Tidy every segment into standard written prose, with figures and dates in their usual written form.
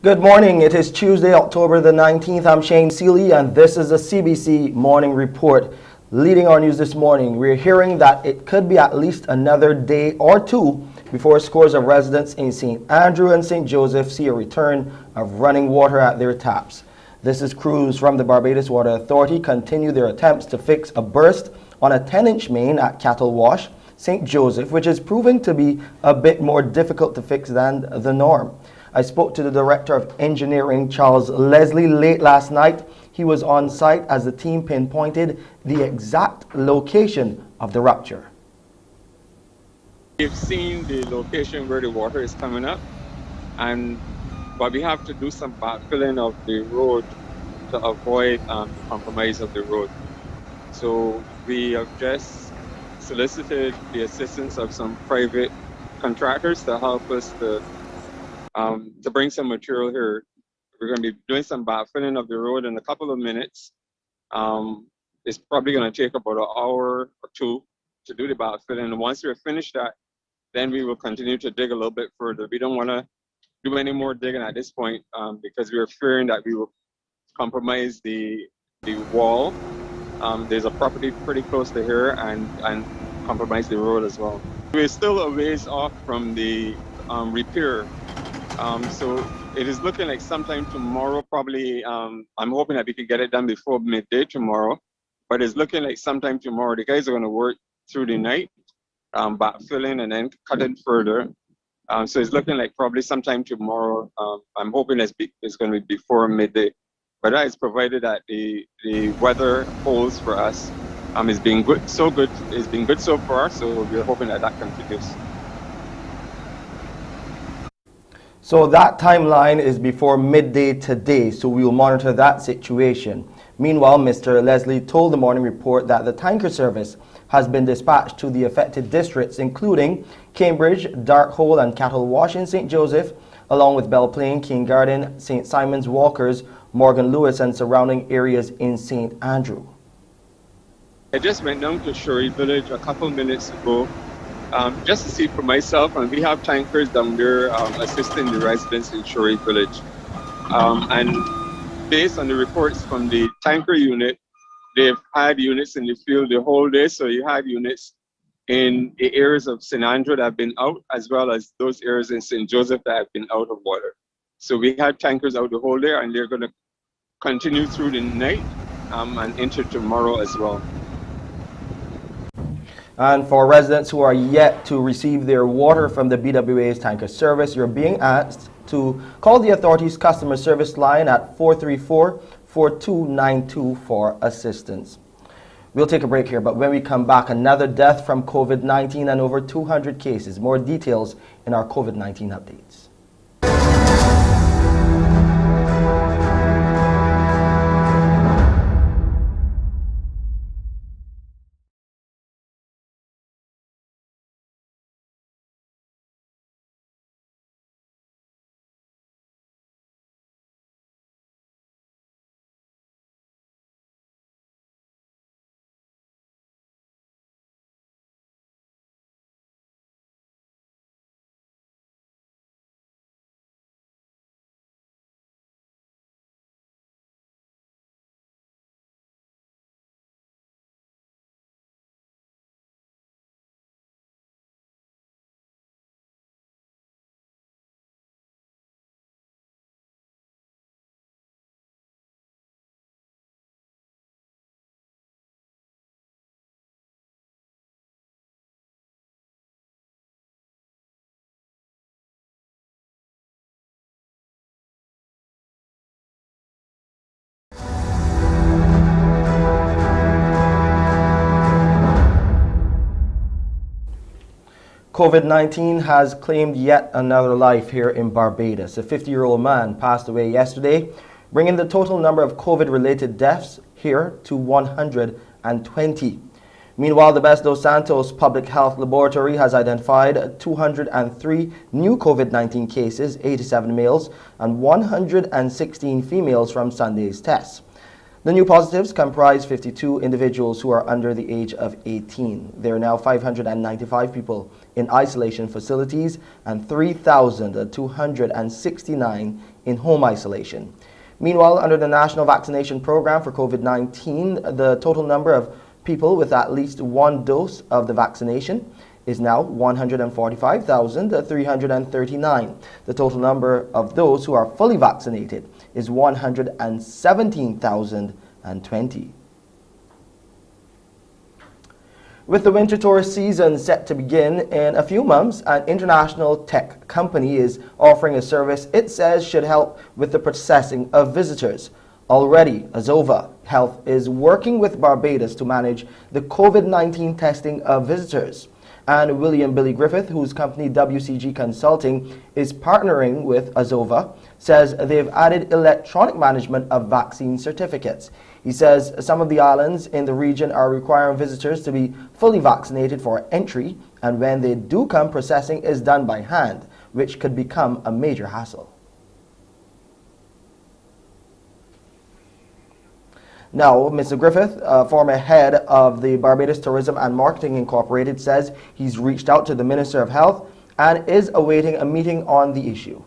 Good morning. It is Tuesday, October the 19th. I'm Shane Seeley, and this is the CBC Morning Report. Leading our news this morning, we're hearing that it could be at least another day or two before scores of residents in St. Andrew and St. Joseph see a return of running water at their taps. This is crews from the Barbados Water Authority continue their attempts to fix a burst on a 10-inch main at Cattle Wash, St. Joseph, which is proving to be a bit more difficult to fix than the norm. I spoke to the Director of Engineering, Charles Leslie, late last night. He was on site as the team pinpointed the exact location of the rupture. We've seen the location where the water is coming up, but we have to do some backfilling of the road to avoid compromise of the road. So we have just solicited the assistance of some private contractors to help us to bring some material here. We're going to be doing some backfilling of the road in a couple of minutes. It's probably going to take about an hour or two to do the backfilling. And once we're finished that, then we will continue to dig a little bit further. We don't want to do any more digging at this point because we're fearing that we will compromise the wall. There's a property pretty close to here and compromise the road as well. We're still a ways off from the repair. So it is looking like sometime tomorrow, probably. I'm hoping that we can get it done before midday tomorrow, but it's looking like sometime tomorrow. The guys are going to work through the night, backfilling and then cutting further. So it's looking like probably sometime tomorrow. I'm hoping it's going to be before midday, but that is provided that the weather holds for us. It's been good, It's been good so far, so we're hoping that continues. So that timeline is before midday today, so we will monitor that situation. Meanwhile, Mr. Leslie told the Morning Report that the tanker service has been dispatched to the affected districts, including Cambridge, Dark Hole and Cattle Wash in St. Joseph, along with Belle Plaine, King Garden, St. Simon's, Walkers, Morgan Lewis and surrounding areas in St. Andrew. I just went down to Shorey Village a couple minutes ago just to see for myself, and we have tankers down there assisting the residents in Shorey Village. And based on the reports from the tanker unit, they've had units in the field the whole day, so you had units in the areas of St. Andrew that have been out, as well as those areas in St. Joseph that have been out of water. So we had tankers out the whole day, and they're going to continue through the night and into tomorrow as well. And for residents who are yet to receive their water from the BWA's tanker service, you're being asked to call the authority's customer service line at 434-4292 for assistance. We'll take a break here, but when we come back, another death from COVID-19 and over 200 cases. More details in our COVID-19 updates. COVID-19 has claimed yet another life here in Barbados. A 50-year-old man passed away yesterday, bringing the total number of COVID-related deaths here to 120. Meanwhile, the Best dos Santos Public Health Laboratory has identified 203 new COVID-19 cases, 87 males and 116 females from Sunday's tests. The new positives comprise 52 individuals who are under the age of 18. There are now 595 people in isolation facilities and 3,269 in home isolation. Meanwhile, under the National Vaccination Program for COVID-19, the total number of people with at least one dose of the vaccination is now 145,339. The total number of those who are fully vaccinated is 117,020. With the winter tourist season set to begin in a few months, an international tech company is offering a service it says should help with the processing of visitors. Already, Azova Health is working with Barbados to manage the COVID-19 testing of visitors. And William Billy Griffith, whose company WCG Consulting is partnering with Azova, says they've added electronic management of vaccine certificates. He says some of the islands in the region are requiring visitors to be fully vaccinated for entry, and when they do come, processing is done by hand, which could become a major hassle. Now, Mr. Griffith, former head of the Barbados Tourism and Marketing Incorporated, says he's reached out to the Minister of Health and is awaiting a meeting on the issue.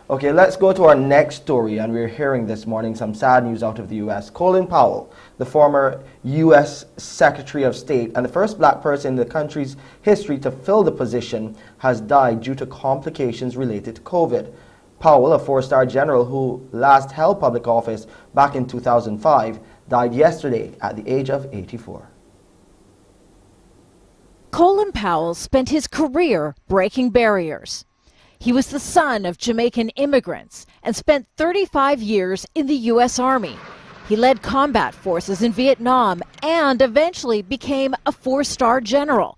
Okay, let's go to our next story, and we're hearing this morning some sad news out of the U.S. Colin Powell, the former U.S. Secretary of State and the first black person in the country's history to fill the position, has died due to complications related to COVID. Powell, a four-star general who last held public office back in 2005, died yesterday at the age of 84. Colin Powell spent his career breaking barriers. He was the son of Jamaican immigrants and spent 35 years in the U.S. Army. He led combat forces in Vietnam and eventually became a four-star general.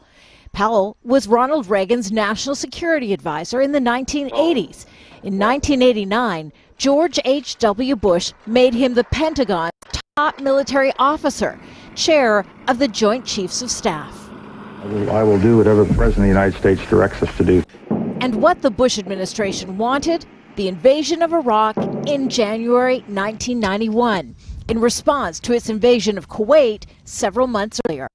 Powell was Ronald Reagan's national security advisor in the 1980s. In 1989, George H.W. Bush made him the Pentagon's top military officer, chair of the Joint Chiefs of Staff. I will do whatever the President of the United States directs us to do. And what the Bush administration wanted, the invasion of Iraq in January 1991, in response to its invasion of Kuwait several months earlier.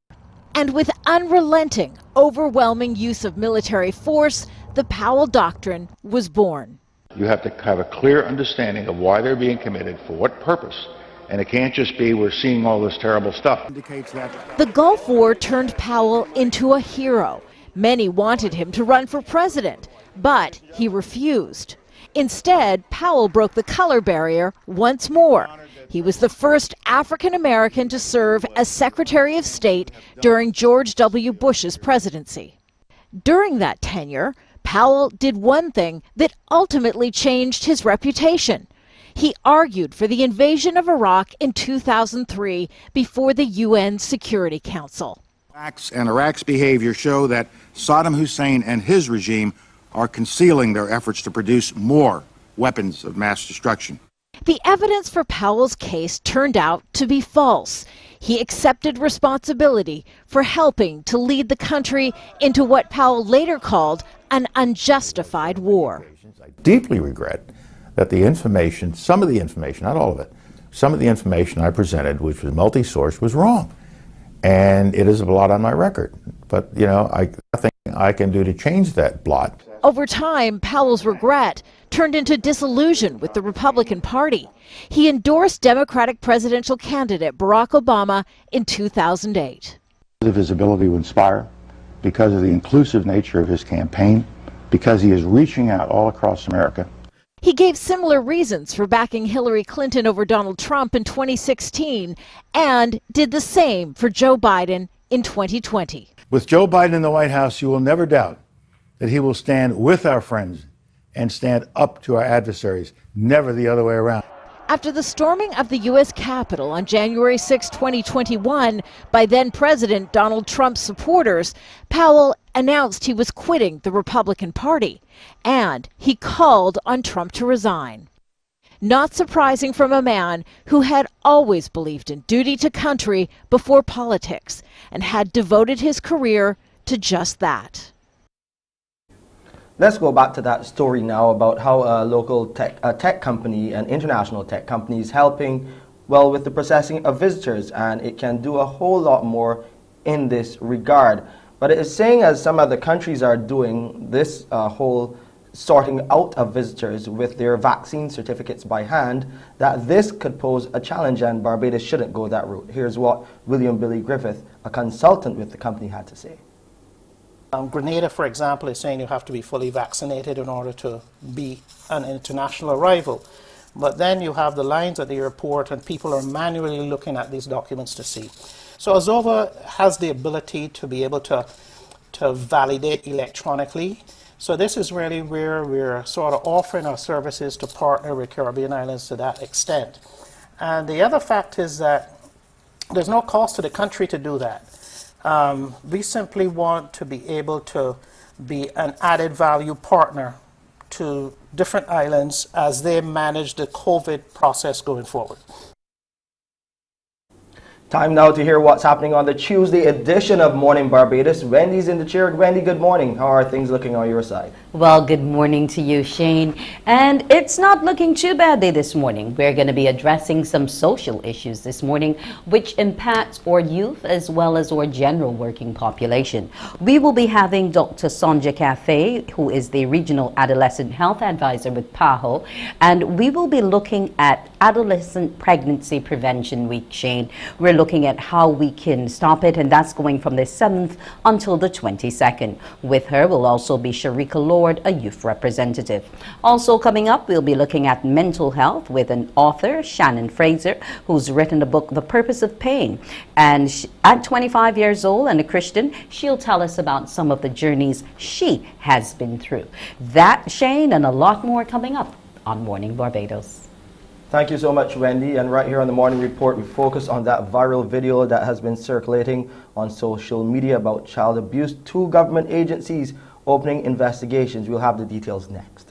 And with unrelenting, overwhelming use of military force, the Powell Doctrine was born. You have to have a clear understanding of why they're being committed, for what purpose. And it can't just be we're seeing all this terrible stuff. The Gulf War turned Powell into a hero. Many wanted him to run for president, but he refused. Instead, Powell broke the color barrier once more. He was the first African American to serve as Secretary of State during George W. Bush's presidency. During that tenure, Powell did one thing that ultimately changed his reputation. He argued for the invasion of Iraq in 2003 before the UN Security Council. Facts and Iraq's behavior show that Saddam Hussein and his regime are concealing their efforts to produce more weapons of mass destruction. The evidence for Powell's case turned out to be false. He accepted responsibility for helping to lead the country into what Powell later called an unjustified war. I deeply regret that the information, some of the information, not all of it, some of the information I presented, which was multi-source, was wrong. And it is a blot on my record. But, you know, nothing I can do to change that blot. Over time, Powell's regret turned into disillusion with the Republican Party. He endorsed Democratic presidential candidate Barack Obama in 2008. Because of his ability to inspire, because of the inclusive nature of his campaign, because he is reaching out all across America. He gave similar reasons for backing Hillary Clinton over Donald Trump in 2016 and did the same for Joe Biden in 2020. With Joe Biden in the White House, you will never doubt that he will stand with our friends and stand up to our adversaries, never the other way around. After the storming of the U.S. Capitol on January 6, 2021, by then-President Donald Trump's supporters, Powell announced he was quitting the Republican Party, and he called on Trump to resign. Not surprising from a man who had always believed in duty to country before politics and had devoted his career to just that. Let's go back to that story now about how a local tech company, an international tech company, is helping well, with the processing of visitors, and it can do a whole lot more in this regard. But it is saying, as some other countries are doing, this whole sorting out of visitors with their vaccine certificates by hand, that this could pose a challenge and Barbados shouldn't go that route. Here's what William Billy Griffith, a consultant with the company, had to say. Grenada, for example, is saying you have to be fully vaccinated in order to be an international arrival. But then you have the lines at the airport and people are manually looking at these documents to see. So Azova has the ability to be able to validate electronically. So this is really where we're sort of offering our services to partner with Caribbean islands to that extent. And the other fact is that there's no cost to the country to do that. We simply want to be able to be an added value partner to different islands as they manage the COVID process going forward. Time now to hear what's happening on the Tuesday edition of Morning Barbados. Wendy's in the chair. Wendy, good morning. How are things looking on your side? Well, good morning to you, Shane. And it's not looking too badly this morning. We're going to be addressing some social issues this morning, which impacts our youth as well as our general working population. We will be having Dr. Sonja Cafe, who is the Regional Adolescent Health Advisor with PAHO, and we will be looking at Adolescent Pregnancy Prevention Week, Shane. We're looking at how we can stop it, and that's going from the 7th until the 22nd. With her will also be Sharika Lord, a youth representative. Also coming up, we'll be looking at mental health with an author, Shannon Fraser, who's written the book The Purpose of Pain. And at 25 years old and a Christian, she'll tell us about some of the journeys she has been through. That, Shane, and a lot more coming up on Morning Barbados. Thank you so much, Wendy. And right here on the Morning Report, we focus on that viral video that has been circulating on social media about child abuse. 2 government agencies opening investigations. We'll have the details next.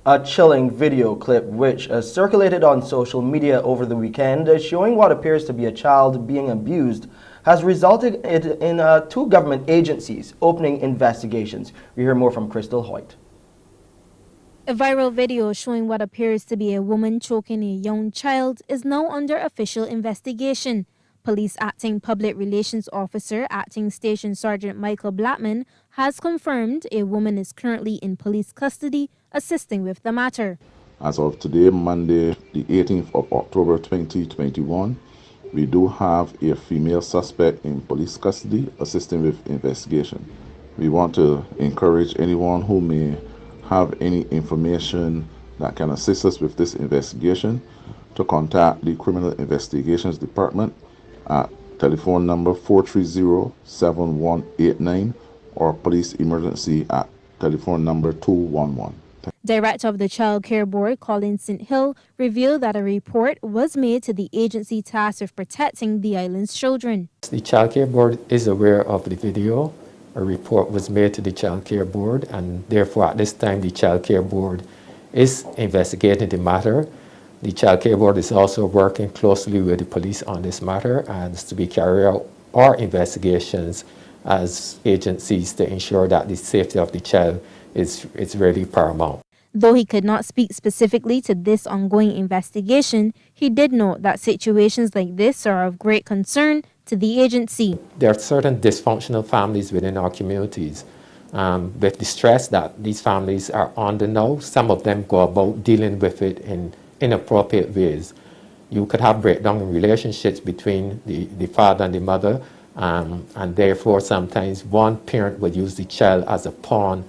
A chilling video clip which circulated on social media over the weekend showing what appears to be a child being abused has resulted in 2 government agencies opening investigations. We hear more from Crystal Hoyt. A viral video showing what appears to be a woman choking a young child is now under official investigation. Police Acting Public Relations Officer, Acting Station Sergeant Michael Blackman, has confirmed a woman is currently in police custody assisting with the matter. As of today, Monday, the 18th of October 2021, we do have a female suspect in police custody assisting with investigation. We want to encourage anyone who may have any information that can assist us with this investigation to contact the Criminal Investigations Department at telephone number 430-7189 or police emergency at telephone number 211. Director of the Child Care Board, Colin St. Hill, revealed that a report was made to the agency tasked with protecting the island's children. The Child Care Board is aware of the video. A report was made to the Child Care Board, and therefore at this time the Child Care Board is investigating the matter. The Child Care Board is also working closely with the police on this matter and to be carrying out our investigations as agencies to ensure that the safety of the child is really paramount. Though he could not speak specifically to this ongoing investigation, he did note that situations like this are of great concern to the agency. There are certain dysfunctional families within our communities. With the stress that these families are under now, some of them go about dealing with it in inappropriate ways. You could have breakdown in relationships between the father and the mother, and therefore sometimes one parent would use the child as a pawn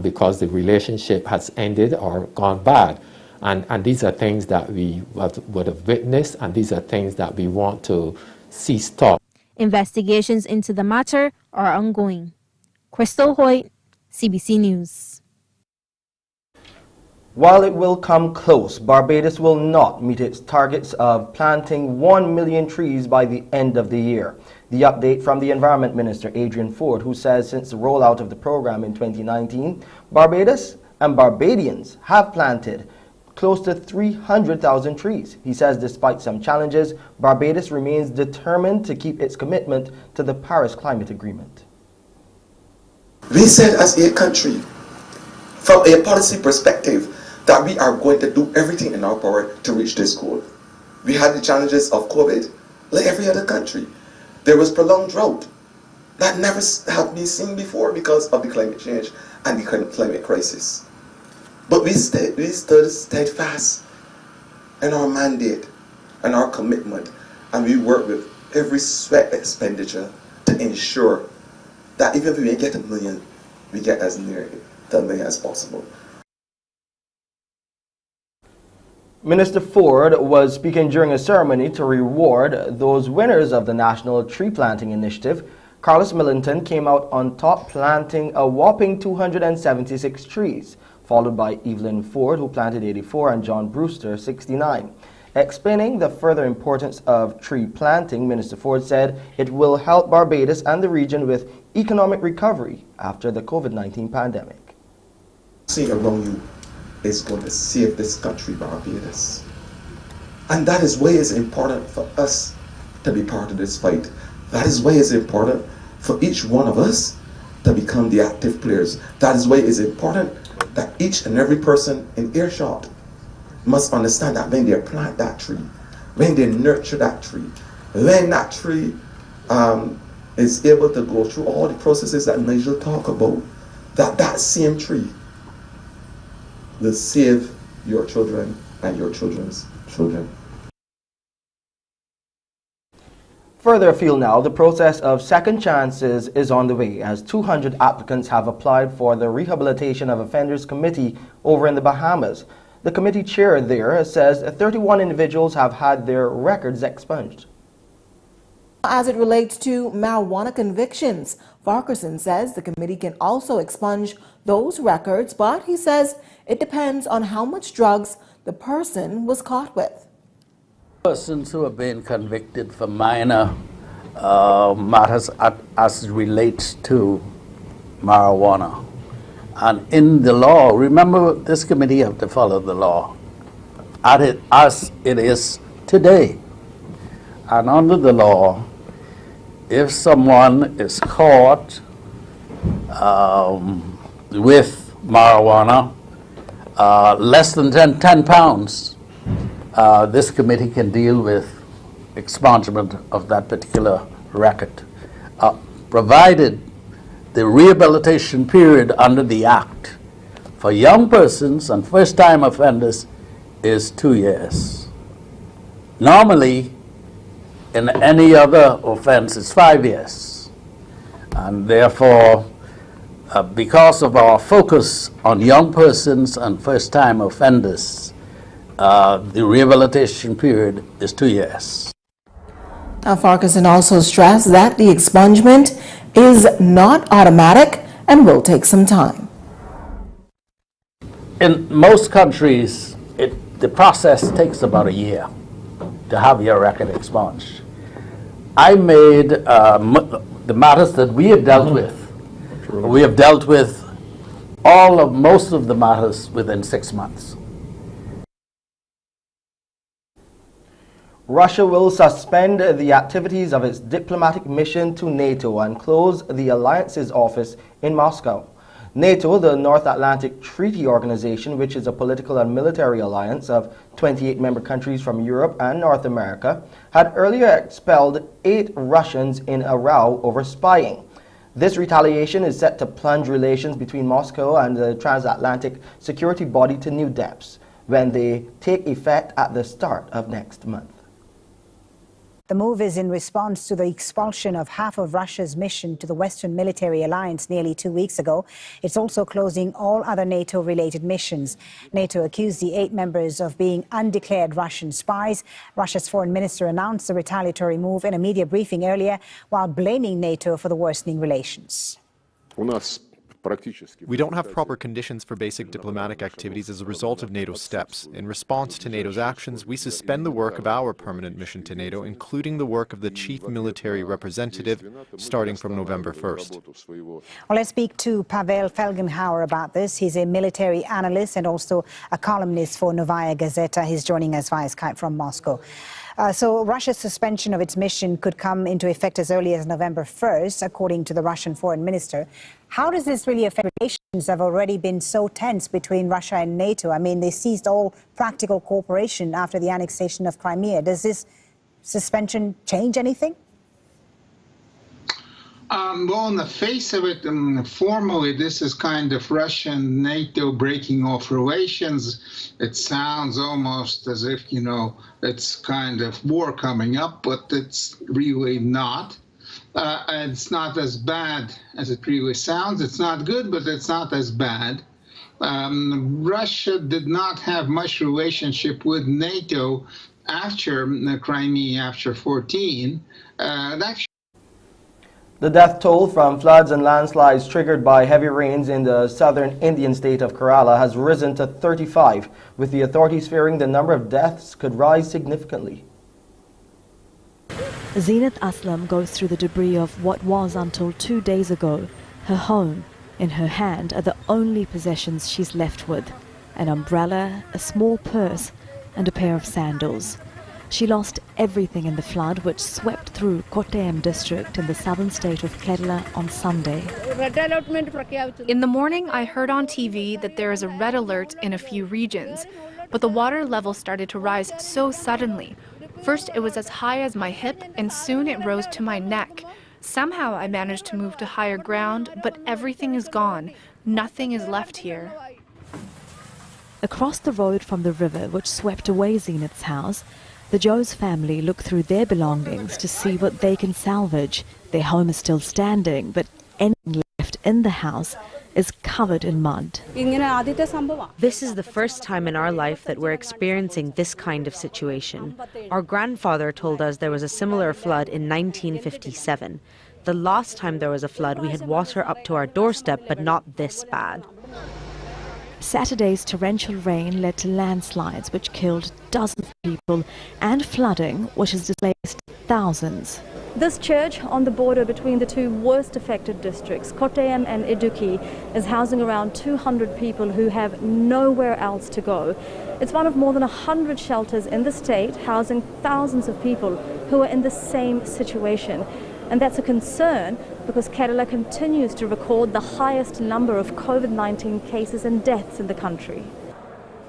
because the relationship has ended or gone bad. And these are things that we would have witnessed, and these are things that we want to see stop. Investigations into the matter are ongoing. Crystal Hoyt, CBC News. While it will come close, Barbados will not meet its targets of planting 1 million trees by the end of the year. The update from the Environment Minister, Adrian Ford, who says since the rollout of the program in 2019, Barbados and Barbadians have planted close to 300,000 trees. He says despite some challenges, Barbados remains determined to keep its commitment to the Paris Climate Agreement. We said as a country, from a policy perspective, that we are going to do everything in our power to reach this goal. We had the challenges of COVID, like every other country. There was prolonged drought that never had been seen before because of the climate change and the climate crisis. But we stood steadfast in our mandate and our commitment, and we worked with every sweat expenditure to ensure that even if we get 1 million, we get as near to 1 million as possible. Minister Ford was speaking during a ceremony to reward those winners of the National Tree Planting Initiative. Carlos Millington came out on top, planting a whopping 276 trees, followed by Evelyn Ford, who planted 84, and John Brewster, 69. Explaining the further importance of tree planting, Minister Ford said it will help Barbados and the region with economic recovery after the COVID-19 pandemic. See around you is going to save this country, Barbados. And that is why it's important for us to be part of this fight. That is why it's important for each one of us to become the active players. That is why it's important that each and every person in earshot must understand that when they plant that tree, when they nurture that tree, when that tree is able to go through all the processes that Nigel talked about, that same tree will save your children and your children's children. Further afield now, the process of second chances is on the way as 200 applicants have applied for the Rehabilitation of Offenders Committee over in the Bahamas. The committee chair there says 31 individuals have had their records expunged. As it relates to marijuana convictions, Farquharson says the committee can also expunge those records, but he says it depends on how much drugs the person was caught with. Persons who have been convicted for minor matters as it relates to marijuana. And in the law, remember this committee have to follow the law as it is today. And under the law, if someone is caught with marijuana, less than 10 pounds, this committee can deal with expungement of that particular record, provided the rehabilitation period under the Act for young persons and first-time offenders is 2 years. Normally, in any other offense, it's 5 years. And therefore, because of our focus on young persons and first-time offenders, the rehabilitation period is 2 years. Farquharson also stressed that the expungement is not automatic and will take some time. In most countries, the process takes about a year to have your record expunged. I made the matters that we have dealt with. We have dealt with most of the matters within 6 months. Russia will suspend the activities of its diplomatic mission to NATO and close the alliance's office in Moscow. NATO, the North Atlantic Treaty Organization, which is a political and military alliance of 28 member countries from Europe and North America, had earlier expelled 8 Russians in a row over spying. This retaliation is set to plunge relations between Moscow and the transatlantic security body to new depths when they take effect at the start of next month. The move is in response to the expulsion of half of Russia's mission to the Western Military Alliance nearly 2 weeks ago. It's also closing all other NATO-related missions. NATO accused the 8 members of being undeclared Russian spies. Russia's foreign minister announced the retaliatory move in a media briefing earlier, while blaming NATO for the worsening relations. We don't have proper conditions for basic diplomatic activities as a result of NATO's steps. In response to NATO's actions, we suspend the work of our permanent mission to NATO, including the work of the chief military representative, starting from November 1st. Well, let's speak to Pavel Felgenhauer about this. He's a military analyst and also a columnist for Novaya Gazeta. He's joining us via Skype from Moscow. So Russia's suspension of its mission could come into effect as early as November 1st, according to the Russian foreign minister. How does this really affect relations that have already been so tense between Russia and NATO? I mean, they ceased all practical cooperation after the annexation of Crimea. Does this suspension change anything? Well, on the face of it, formally, this is kind of Russian NATO breaking off relations. It sounds almost as if, you know, it's kind of war coming up, but it's really not. It's not as bad as it really sounds. It's not good, but it's not as bad. Russia did not have much relationship with NATO after Crimea, after 14. The death toll from floods and landslides triggered by heavy rains in the southern Indian state of Kerala has risen to 35, with the authorities fearing the number of deaths could rise significantly. Zeenat Aslam goes through the debris of what was, until 2 days ago, her home. In her hand are the only possessions she's left with: an umbrella, a small purse, and a pair of sandals. She lost everything in the flood which swept through Kottayam district in the southern state of Kerala on Sunday. In the morning, I heard on TV that there is a red alert in a few regions, but the water level started to rise so suddenly. First, it was as high as my hip, and soon it rose to my neck. Somehow I managed to move to higher ground, but everything is gone. Nothing is left here. Across the road from the river which swept away Zeenat's house, the Joes family look through their belongings to see what they can salvage. Their home is still standing, but anything left in the house is covered in mud. This is the first time in our life that we're experiencing this kind of situation. Our grandfather told us there was a similar flood in 1957. The last time there was a flood, we had water up to our doorstep, but not this bad. Saturday's torrential rain led to landslides which killed dozens of people and flooding which has displaced thousands. This church on the border between the two worst affected districts, Kottayam and Idukki, is housing around 200 people who have nowhere else to go. It's one of more than 100 shelters in the state, housing thousands of people who are in the same situation. And that's a concern because Kerala continues to record the highest number of COVID-19 cases and deaths in the country.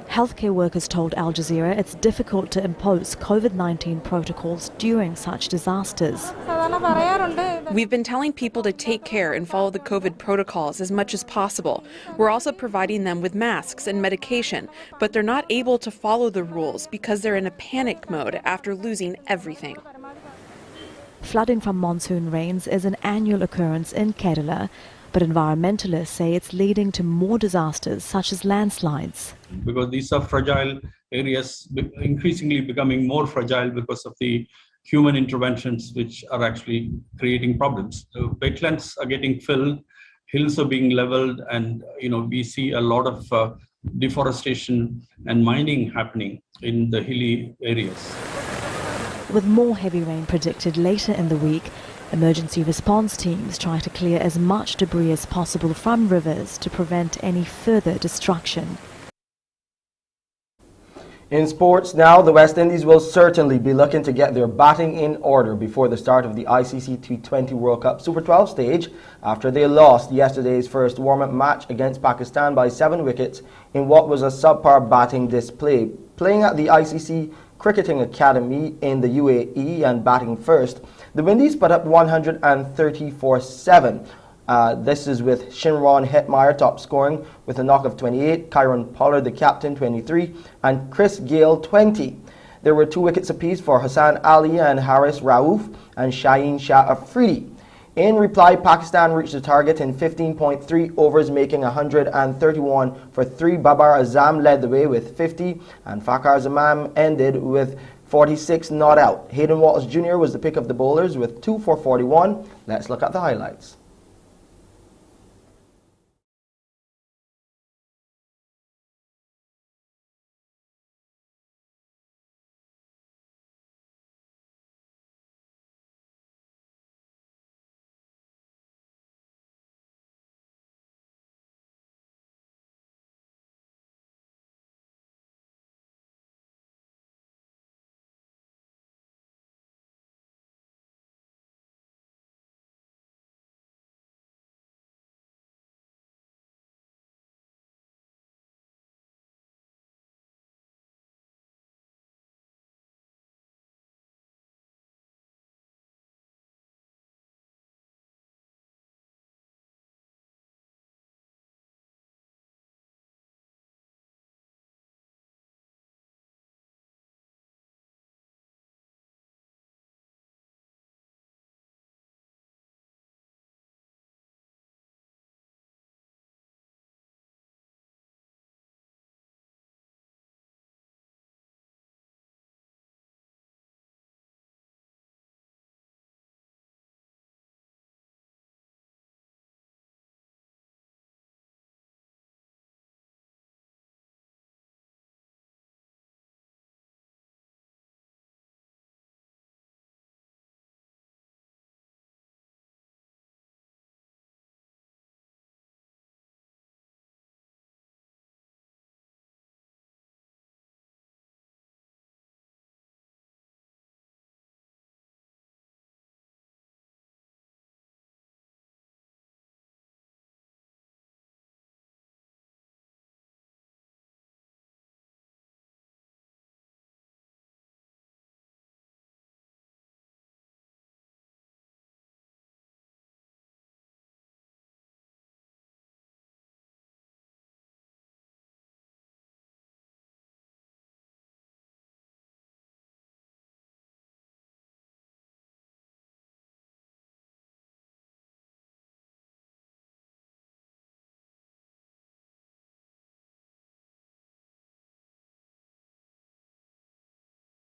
Healthcare workers told Al Jazeera it's difficult to impose COVID-19 protocols during such disasters. We've been telling people to take care and follow the COVID protocols as much as possible. We're also providing them with masks and medication, but they're not able to follow the rules because they're in a panic mode after losing everything. Flooding from monsoon rains is an annual occurrence in Kerala, but environmentalists say it's leading to more disasters such as landslides. Because these are fragile areas, increasingly becoming more fragile because of the human interventions which are actually creating problems. So wetlands are getting filled, hills are being leveled, and we see a lot of deforestation and mining happening in the hilly areas. With more heavy rain predicted later in the week, emergency response teams try to clear as much debris as possible from rivers to prevent any further destruction. In sports now, the West Indies will certainly be looking to get their batting in order before the start of the ICC T20 World Cup Super 12 stage after they lost yesterday's first warm-up match against Pakistan by 7 wickets in what was a subpar batting display. Playing at the ICC Cricketing Academy in the UAE and batting first, the Windies put up 134-7. This is with Shinron Hetmeyer top scoring with a knock of 28, Kyron Pollard the captain 23, and Chris Gale 20. There were 2 wickets apiece for Hassan Ali and Haris Rauf and Shaheen Shah Afridi. In reply, Pakistan reached the target in 15.3 overs, making 131 for 3. Babar Azam led the way with 50, and Fakhar Zaman ended with 46 not out. Hayden Walsh Jr. was the pick of the bowlers with 2 for 41. Let's look at the highlights.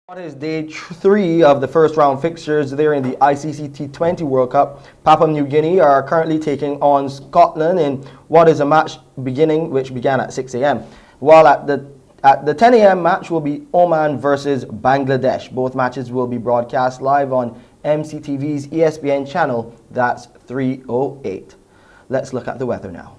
What is day 3 of the first round fixtures there in the ICC T20 World Cup? Papua New Guinea are currently taking on Scotland in what is a match which began at 6 a.m. While at the 10 a.m. match will be Oman versus Bangladesh. Both matches will be broadcast live on MCTV's ESPN channel. That's 308. Let's look at the weather now.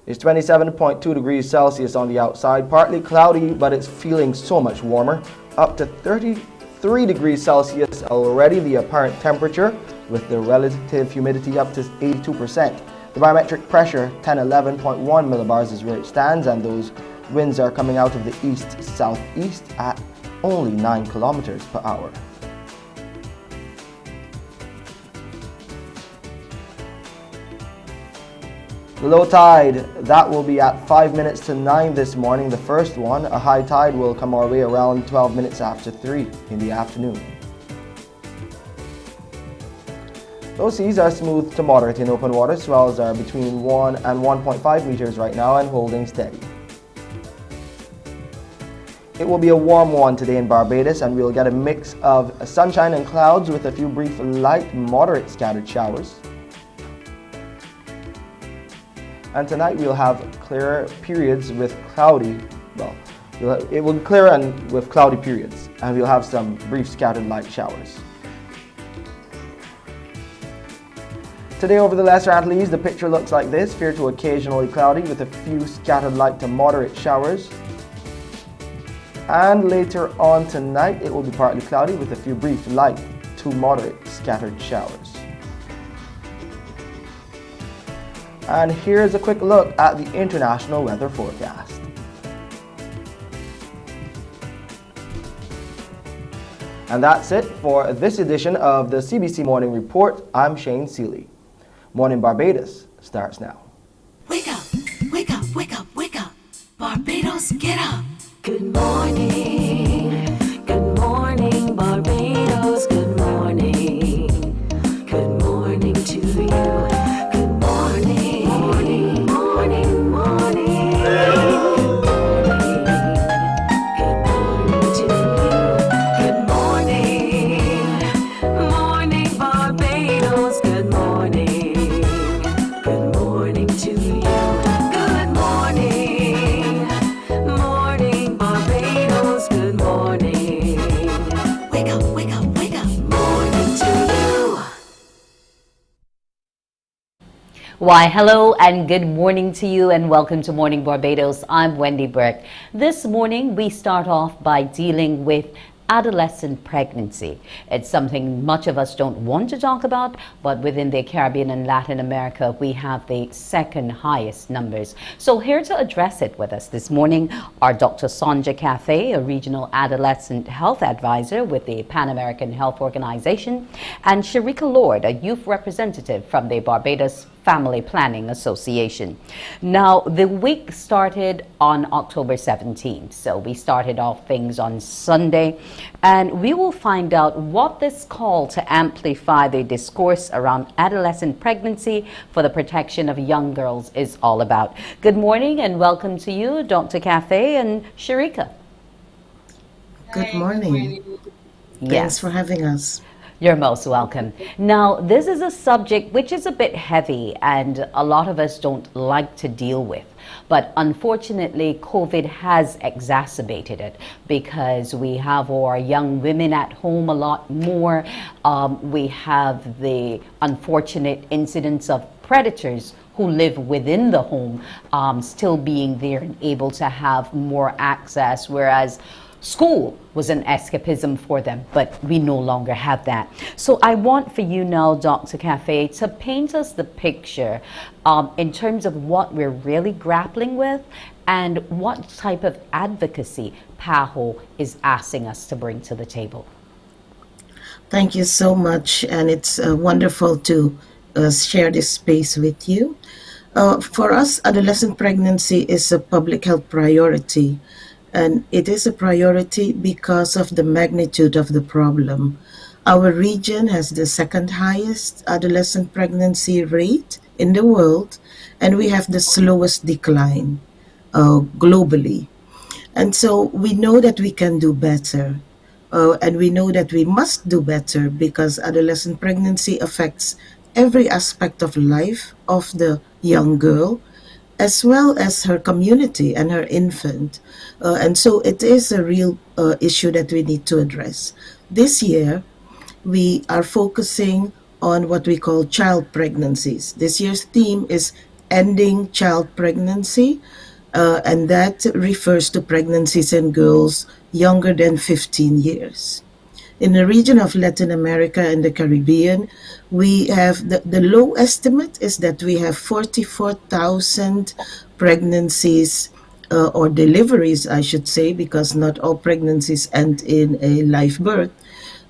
It's 27.2 degrees Celsius on the outside, partly cloudy, but it's feeling so much warmer. Up to 33 degrees Celsius already, the apparent temperature, with the relative humidity up to 82%. The barometric pressure, 1011.1 millibars, is where it stands, and those winds are coming out of the east-southeast at only 9 kilometers per hour. The low tide, that will be at 5 minutes to 9 this morning, the first one. A high tide will come our way around 12 minutes after 3 in the afternoon. Those seas are smooth to moderate in open water. Swells are between 1 and 1.5 meters right now and holding steady. It will be a warm one today in Barbados, and we'll get a mix of sunshine and clouds with a few brief light, moderate scattered showers. And tonight we'll have clear periods with cloudy, it will be clear and with cloudy periods, and we'll have some brief scattered light showers. Today over the lesser Antilles, the picture looks like this, fair to occasionally cloudy with a few scattered light to moderate showers. And later on tonight, it will be partly cloudy with a few brief light to moderate scattered showers. And here's a quick look at the international weather forecast. And that's it for this edition of the CBC Morning Report. I'm Shane Seeley. Mornin Barbados starts now. Wake up, wake up, wake up, wake up. Barbados, get up. Good morning, Barbados, good morning. Good morning to you. Good morning, morning, morning, morning. Good morning to you. Good morning, morning, Barbados, good morning. Good morning to you. Good morning, morning, Barbados, good morning. Wake up, wake up, wake up. Morning to you. Why, hello and good morning to you and welcome to Morning Barbados. I'm Wendy Burke. This morning we start off by dealing with adolescent pregnancy. It's something much of us don't want to talk about, but within the Caribbean and Latin America, we have the second highest numbers. So here to address it with us this morning are Dr. Sonja Cathay, a regional adolescent health advisor with the Pan American Health Organization, and Sharika Lord, a youth representative from the Barbados Family Planning Association. Now, the week started on October 17th, so we started off things on Sunday, and we will find out what this call to amplify the discourse around adolescent pregnancy for the protection of young girls is all about. Good morning and welcome to you, Dr. Cathay and Sharika. Good morning. Yes. Thanks for having us. You're most welcome. Now, this is a subject which is a bit heavy and a lot of us don't like to deal with. But unfortunately, COVID has exacerbated it because we have our young women at home a lot more. We have the unfortunate incidents of predators who live within the home still being there and able to have more access, whereas school was an escapism for them, but we no longer have that. So I want for you now, Dr. Cathay, to paint us the picture in terms of what we're really grappling with and what type of advocacy PAHO is asking us to bring to the table. Thank you so much, and it's wonderful to share this space with you. For us, adolescent pregnancy is a public health priority. And it is a priority because of the magnitude of the problem. Our region has the second highest adolescent pregnancy rate in the world, and we have the slowest decline globally. And so we know that we can do better, and we know that we must do better because adolescent pregnancy affects every aspect of life of the young girl, as well as her community and her infant. And so it is a real issue that we need to address. This year, we are focusing on what we call child pregnancies. This year's theme is Ending Child Pregnancy, and that refers to pregnancies in girls younger than 15 years. In the region of Latin America and the Caribbean, we have the low estimate is that we have 44,000 pregnancies or deliveries, I should say, because not all pregnancies end in a live birth.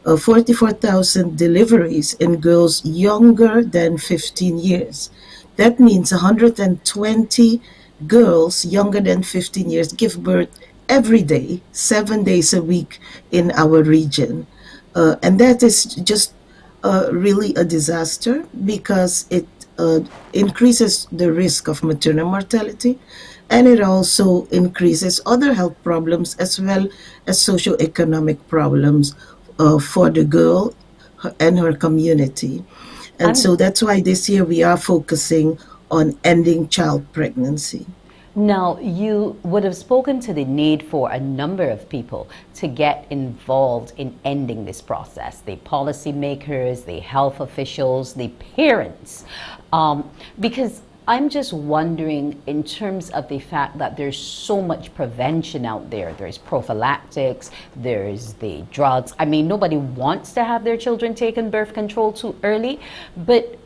44,000 deliveries in girls younger than 15 years. That means 120 girls younger than 15 years give birth every day, 7 days a week in our region. And that is just really a disaster because it increases the risk of maternal mortality, and it also increases other health problems as well as socioeconomic problems for the girl and her community. And so that's why this year we are focusing on ending child pregnancy. Now, you would have spoken to the need for a number of people to get involved in ending this process, the policymakers, the health officials, the parents, because I'm just wondering, in terms of the fact that there's so much prevention out there. There's prophylactics, there's the drugs. I mean, nobody wants to have their children taken birth control too early, but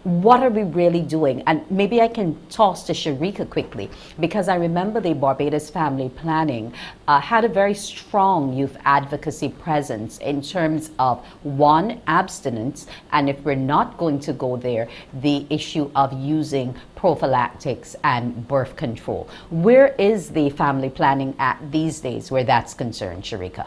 what are we really doing? And maybe I can toss to Sharika quickly, because I remember the Barbados Family Planning had a very strong youth advocacy presence in terms of, one, abstinence, and if we're not going to go there, the issue of using prophylactics and birth control. Where is the family planning at these days where that's concerned, Sharika?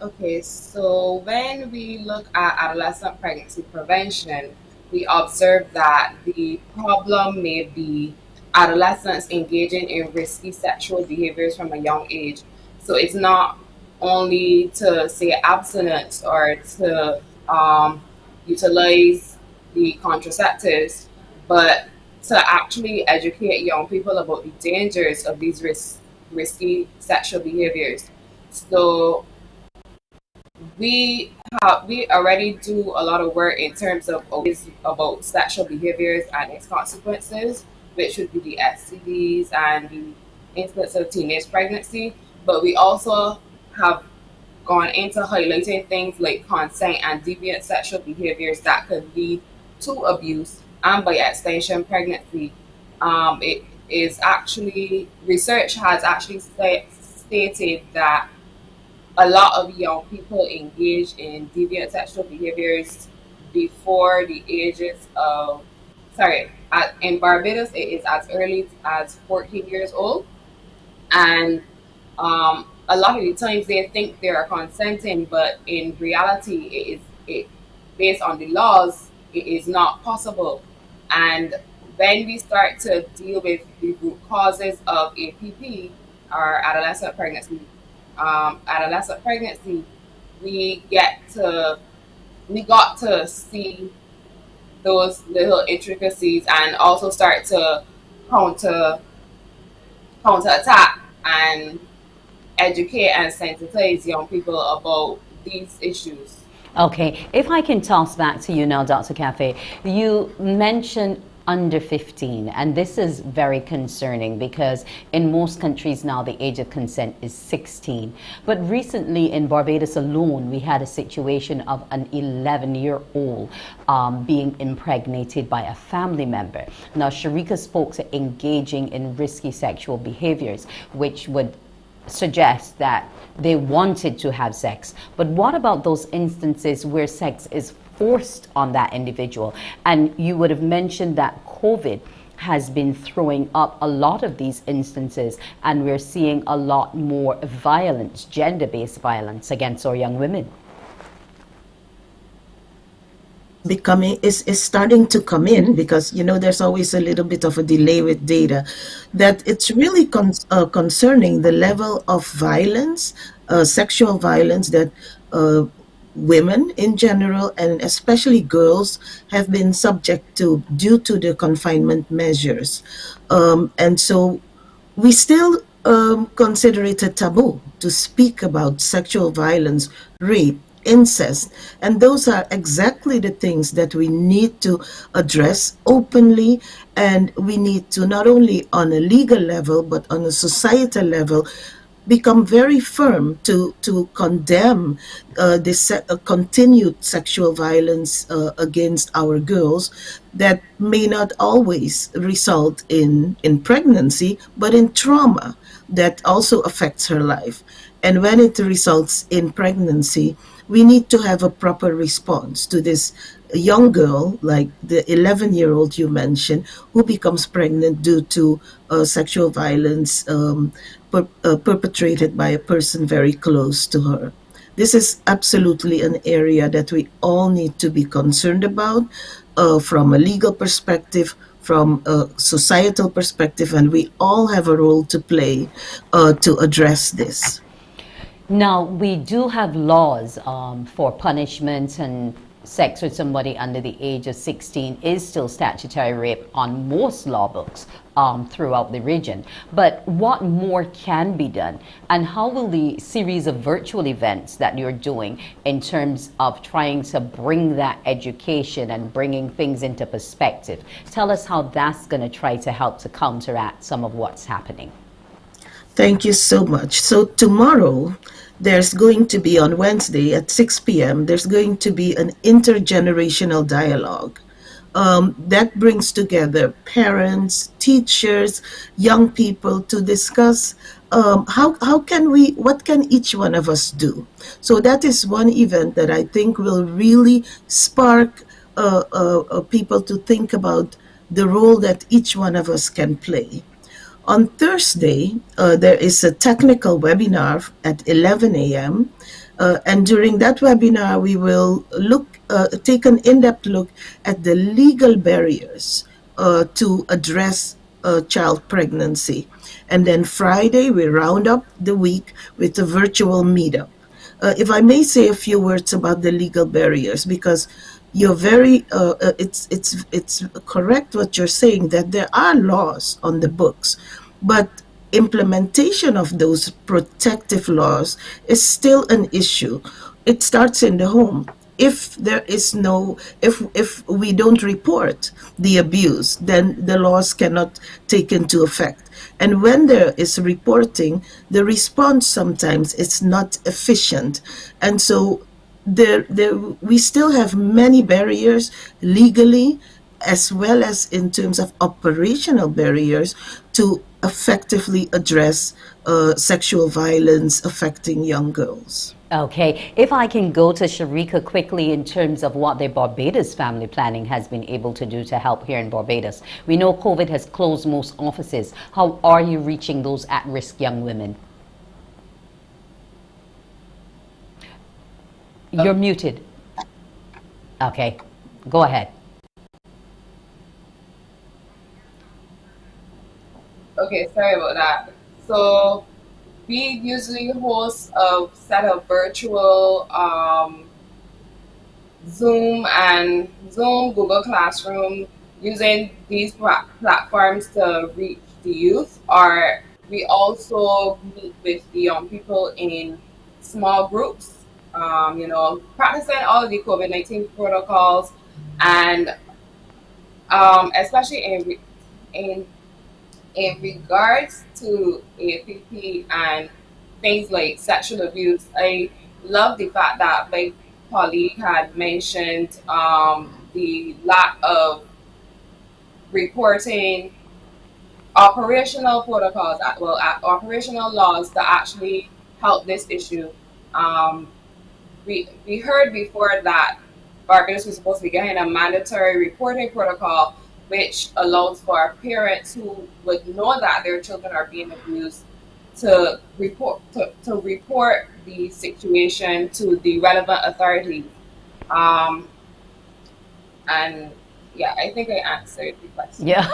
Okay, so when we look at adolescent pregnancy prevention, we observe that the problem may be adolescents engaging in risky sexual behaviors from a young age. So it's not only to say abstinence or to utilize the contraceptives, but to actually educate young people about the dangers of these risky sexual behaviors. So we already do a lot of work in terms of about sexual behaviors and its consequences, which would be the STDs and the incidence of teenage pregnancy. But we also have gone into highlighting things like consent and deviant sexual behaviors that could lead to abuse and, by extension, pregnancy. It is actually, research has actually stated that a lot of young people engage in deviant sexual behaviors before the ages of, in Barbados, it is as early as 14 years old. And a lot of the times they think they are consenting, but in reality, based on the laws, it is not possible. And when we start to deal with the root causes of APP, or adolescent pregnancy, we got to see those little intricacies and also start to counterattack and educate and sensitize young people about these issues. Okay, if I can toss back to you now, Dr. Cafe, you mentioned under 15, and this is very concerning because in most countries now the age of consent is 16. But recently in Barbados alone, we had a situation of an 11-year-old being impregnated by a family member. Now, Sharika spoke to engaging in risky sexual behaviors, which would suggest that they wanted to have sex. But what about those instances where sex is forced on that individual? And you would have mentioned that COVID has been throwing up a lot of these instances, and we're seeing a lot more violence, gender-based violence against our young women. Is starting to come in, because there's always a little bit of a delay with data, that it's really concerning the level of violence, sexual violence that women in general and especially girls have been subject to due to the confinement measures, and so we still consider it a taboo to speak about sexual violence, rape, incest, and those are exactly the things that we need to address openly, and we need to not only on a legal level but on a societal level become very firm to condemn this continued sexual violence against our girls that may not always result in pregnancy, but in trauma that also affects her life. And when it results in pregnancy, we need to have a proper response to this young girl, like the 11-year-old you mentioned, who becomes pregnant due to sexual violence perpetrated by a person very close to her. This is absolutely an area that we all need to be concerned about from a legal perspective, from a societal perspective, and we all have a role to play to address this. Now, we do have laws for punishments and sex with somebody under the age of 16 is still statutory rape on most law books throughout the region. But what more can be done? And how will the series of virtual events that you're doing in terms of trying to bring that education and bringing things into perspective, tell us how that's going to try to help to counteract some of what's happening. Thank you so much. So tomorrow, there's going to be on Wednesday at 6 p.m., there's going to be an intergenerational dialogue that brings together parents, teachers, young people to discuss how can we, what can each one of us do? So that is one event that I think will really spark people to think about the role that each one of us can play. On Thursday, there is a technical webinar at 11 a.m. And during that webinar, we will take an in-depth look at the legal barriers to address child pregnancy. And then Friday, we round up the week with a virtual meetup. If I may say a few words about the legal barriers, because you're very, it's correct what you're saying, that there are laws on the books, but implementation of those protective laws is still an issue. It starts in the home. If there is no, if we don't report the abuse, then the laws cannot take into effect. And when there is reporting, the response sometimes is not efficient. And so we still have many barriers legally, as well as in terms of operational barriers to effectively address sexual violence affecting young girls. Okay, if I can go to Sharika quickly in terms of what the Barbados family planning has been able to do to help here in Barbados. We know COVID has closed most offices. How are you reaching those at-risk young women? You're muted. Okay, go ahead. Okay, sorry about that. So we usually host a set of virtual Zoom, Google Classroom, using these platforms to reach the youth. Or we also meet with the young people in small groups, practicing all of the COVID-19 protocols, and especially in regards to APP and things like sexual abuse. I love the fact that my colleague had mentioned the lack of reporting operational protocols, operational laws that actually help this issue. Um, we heard before that Barbados was supposed to be getting a mandatory reporting protocol, which allows for parents who would know that their children are being abused to report the situation to the relevant authorities. Um, and yeah, I think I answered the question. Yeah.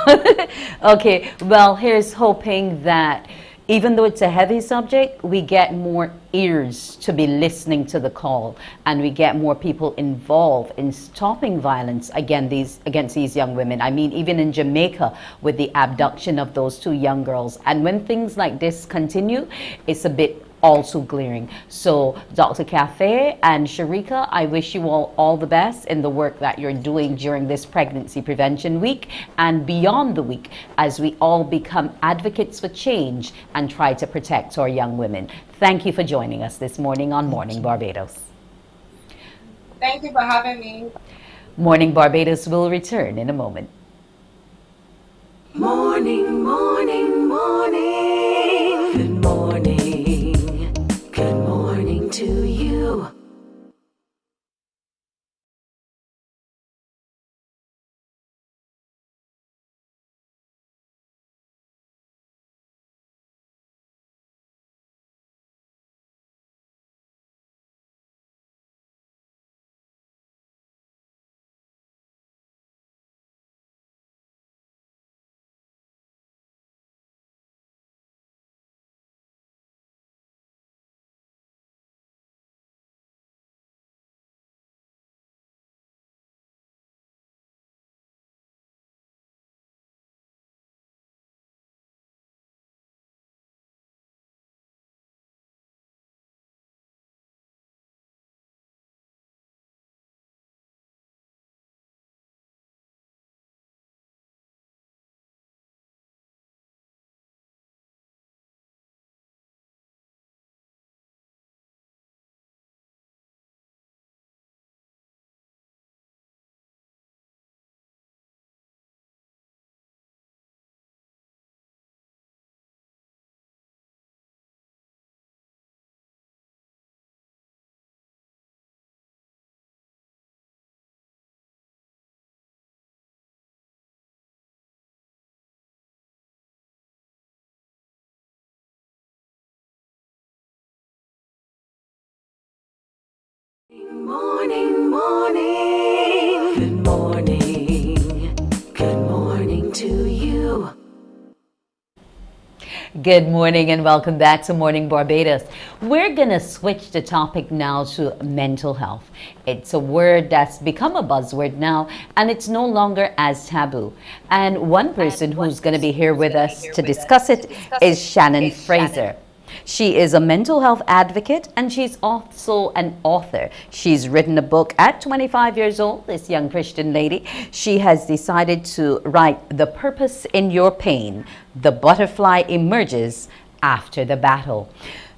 Okay. Well, here's hoping that even though it's a heavy subject, we get more ears to be listening to the call, and we get more people involved in stopping violence against these young women. I mean, even in Jamaica with the abduction of those two young girls. And when things like this continue, it's a bit also glaring. So Dr. Cafe and Sharika, I wish you all the best in the work that you're doing during this Pregnancy Prevention Week and beyond the week, as we all become advocates for change and try to protect our young women. Thank you for joining us this morning on Morning Barbados. Thank you for having me. Morning Barbados will return in a moment. Morning, morning, morning. Good morning. Good morning to you. Morning, morning. Good morning. Good morning to you. Good morning and welcome back to Morning Barbados. We're going to switch the topic now to mental health. It's a word that's become a buzzword now, and it's no longer as taboo. And one person who's going to be here with us to discuss it is Shannon Fraser. She is a mental health advocate and she's also an author. She's written a book at 25 years old, this young Christian lady. She has decided to write The Purpose in Your Pain. The Butterfly Emerges After the Battle.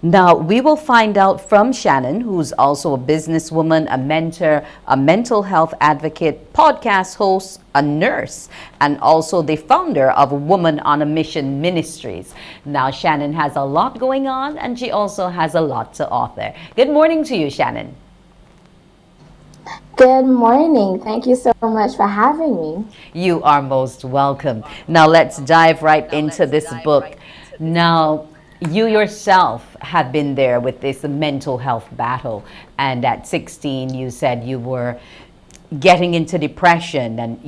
Now, we will find out from Shannon, who's also a businesswoman, a mentor, a mental health advocate, podcast host, a nurse, and also the founder of Woman on a Mission Ministries. Now, Shannon has a lot going on, and she also has a lot to author. Good morning to you, Shannon. Good morning. Thank you so much for having me. You are most welcome. Now, let's dive right into this book. Now, you yourself have been there with this mental health battle, and at 16 you said you were getting into depression, and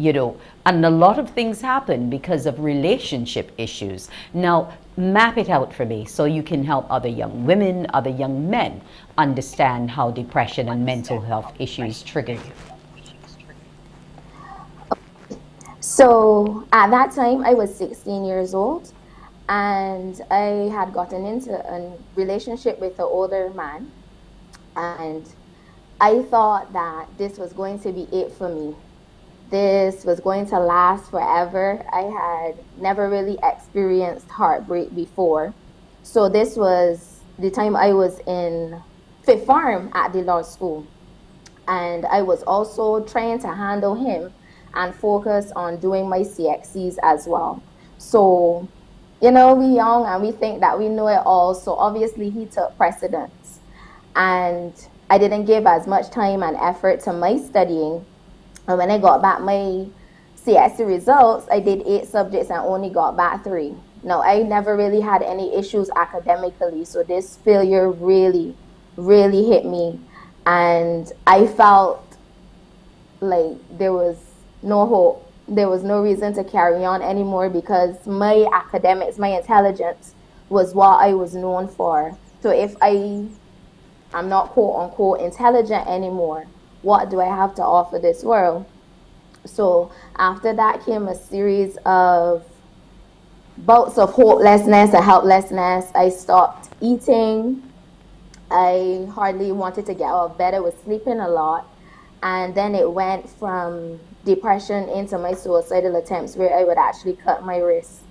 and a lot of things happen because of relationship issues. Now, map it out for me so you can help other young women, other young men understand how depression and mental health issues trigger you. So at that time I was 16 years old, and I had gotten into a relationship with an older man, and I thought that this was going to be it for me. This was going to last forever. I had never really experienced heartbreak before. So this was the time I was in Fifth Farm at the law school, and I was also trying to handle him and focus on doing my CXCs as well. So we young and we think that we know it all. So obviously he took precedence, and I didn't give as much time and effort to my studying. And when I got back my CSC results, I did 8 subjects and only got back 3. Now, I never really had any issues academically. So this failure really, really hit me. And I felt like there was no hope. There was no reason to carry on anymore because my academics, my intelligence was what I was known for. So if I'm not quote unquote intelligent anymore, what do I have to offer this world? So after that came a series of bouts of hopelessness and helplessness. I stopped eating. I hardly wanted to get out of bed. I was sleeping a lot. And then it went from depression into my suicidal attempts where I would actually cut my wrist.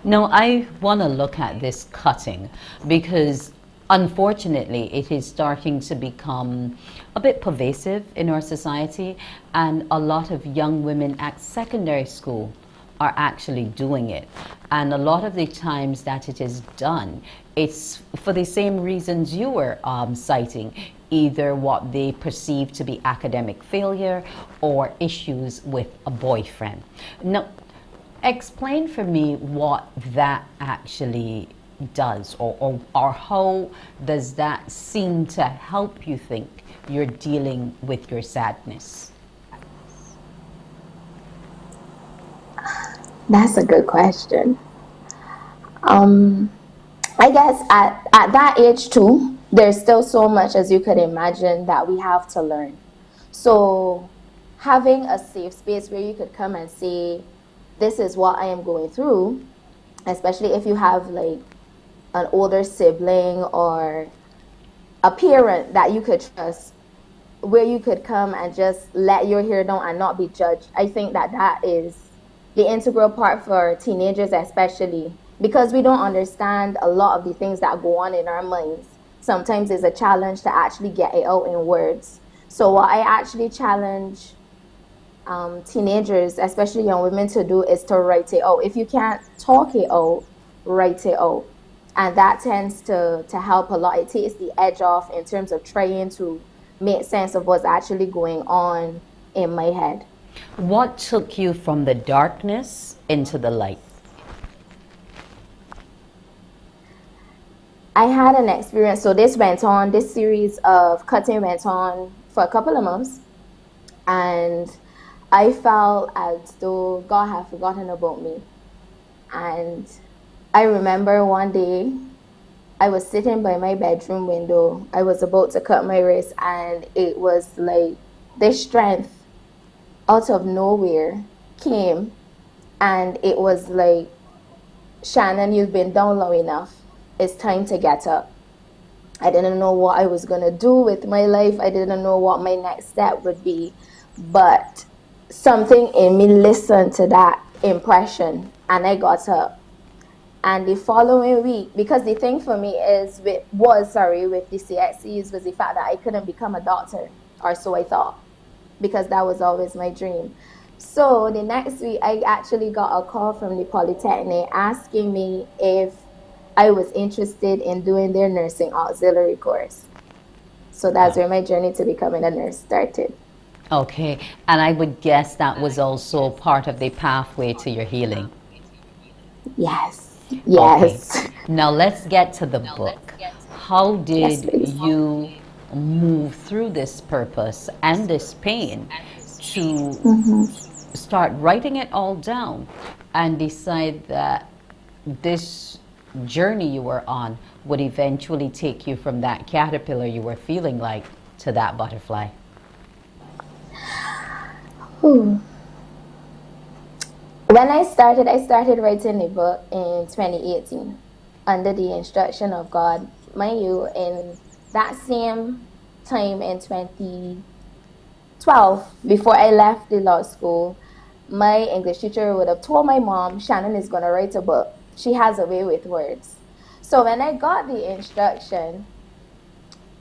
Now, I want to look at this cutting because unfortunately it is starting to become a bit pervasive in our society, and a lot of young women at secondary school are actually doing it. And a lot of the times that it is done, it's for the same reasons you were citing, either what they perceive to be academic failure or issues with a boyfriend. Now, explain for me what that actually does, or how does that seem to help you think you're dealing with your sadness? That's a good question. I guess at that age too, there's still so much, as you could imagine, that we have to learn. So having a safe space where you could come and say, this is what I am going through, especially if you have like an older sibling or a parent that you could trust, where you could come and just let your hair down and not be judged. I think that is the integral part for teenagers especially, because we don't understand a lot of the things that go on in our minds. Sometimes it's a challenge to actually get it out in words. So what I actually challenge teenagers, especially young women, to do is to write it out. If you can't talk it out, write it out. And that tends to help a lot. It takes the edge off in terms of trying to make sense of what's actually going on in my head. What took you from the darkness into the light? I had an experience. So this series of cutting went on for a couple of months. And I felt as though God had forgotten about me. And I remember one day I was sitting by my bedroom window. I was about to cut my wrist, and it was like this strength out of nowhere came, and it was like, Shannon, you've been down long enough. It's time to get up. I didn't know what I was going to do with my life. I didn't know what my next step would be. But something in me listened to that impression, and I got up. And the following week, because the thing for me is with the CXCs was the fact that I couldn't become a doctor, or so I thought, because that was always my dream. So the next week, I actually got a call from the Polytechnic asking me if I was interested in doing their nursing auxiliary course. So that's where my journey to becoming a nurse started. Okay, and I would guess that was also part of the pathway to your healing. Yes. Yes. Okay. Now let's get to the book. How did you move through this purpose and this pain to start writing it all down and decide that this journey you were on would eventually take you from that caterpillar you were feeling like to that butterfly? When I started writing the book in 2018 under the instruction of God. Mind you, in that same time in 2012, before I left the law school, my English teacher would have told my mom, Shannon is going to write a book. She has a way with words. So when I got the instruction,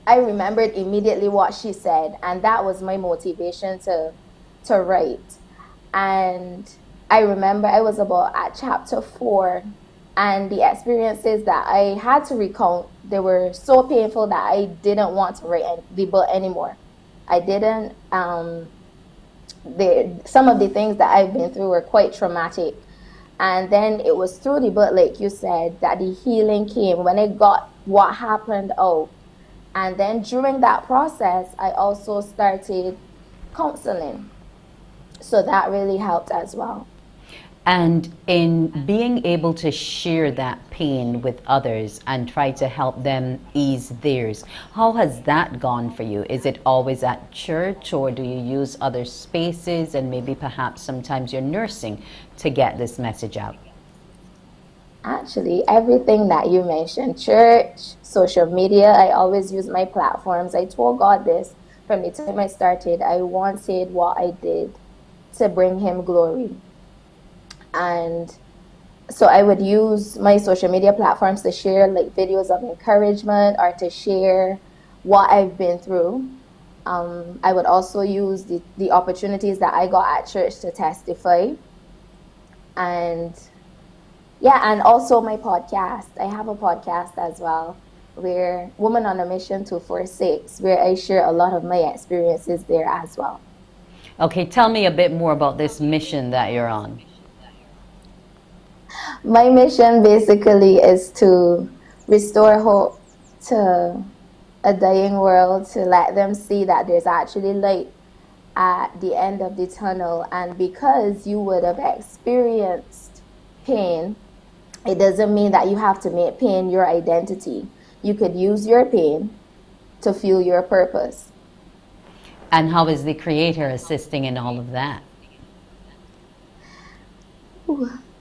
I remembered immediately what she said, and that was my motivation to write. And I remember I was about at chapter 4, and the experiences that I had to recount, they were so painful that I didn't want to write the book anymore. I didn't, some of the things that I've been through were quite traumatic. And then it was through the book, like you said, that the healing came when I got what happened out. And then during that process, I also started counseling. So that really helped as well. And in being able to share that pain with others and try to help them ease theirs, how has that gone for you? Is it always at church, or do you use other spaces and maybe perhaps sometimes you're nursing to get this message out? Actually, everything that you mentioned, church, social media, I always use my platforms. I told God this from the time I started. I wanted what I did to bring him glory. And so I would use my social media platforms to share like videos of encouragement or to share what I've been through. I would also use the opportunities that I got at church to testify. And yeah, and also my podcast. I have a podcast as well, where Woman on a Mission 246, where I share a lot of my experiences there as well. Okay, tell me a bit more about this mission that you're on. My mission basically is to restore hope to a dying world, to let them see that there's actually light at the end of the tunnel. And because you would have experienced pain, it doesn't mean that you have to make pain your identity. You could use your pain to fuel your purpose. And how is the Creator assisting in all of that?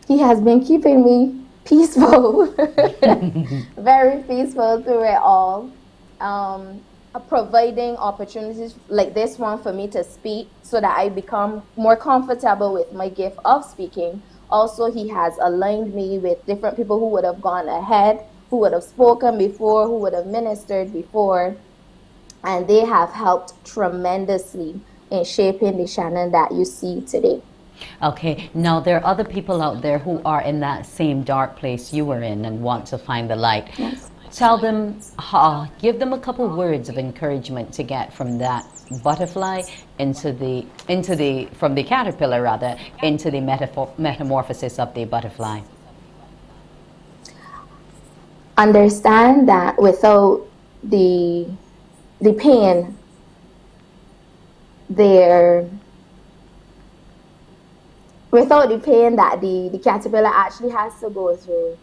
He has been keeping me peaceful, very peaceful through it all. Providing opportunities like this one for me to speak so that I become more comfortable with my gift of speaking. Also, he has aligned me with different people who would have gone ahead, who would have spoken before, who would have ministered before. And they have helped tremendously in shaping the Shannon that you see today. Okay, now there are other people out there who are in that same dark place you were in and want to find the light. Yes. Tell them, give them a couple words of encouragement to get from that butterfly from the caterpillar rather, into the metamorphosis of the butterfly. understand that without the pain, without the pain that the caterpillar actually has to go through,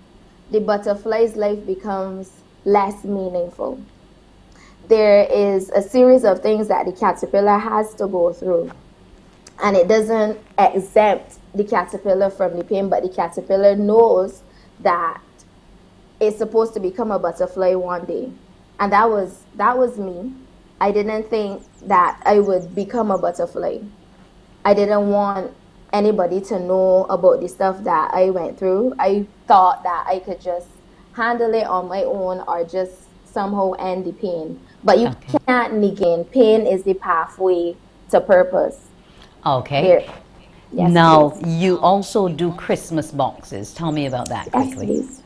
the butterfly's life becomes less meaningful. There is a series of things that the caterpillar has to go through, and it doesn't exempt the caterpillar from the pain, but the caterpillar knows that it's supposed to become a butterfly one day. And that was me. I didn't think that I would become a butterfly. I didn't want anybody to know about the stuff that I went through. I thought that I could just handle it on my own or just somehow end the pain. But you can't negate. Pain is the pathway to purpose. Okay. Yes, now, please. you also do Christmas boxes. Tell me about that quickly. Please.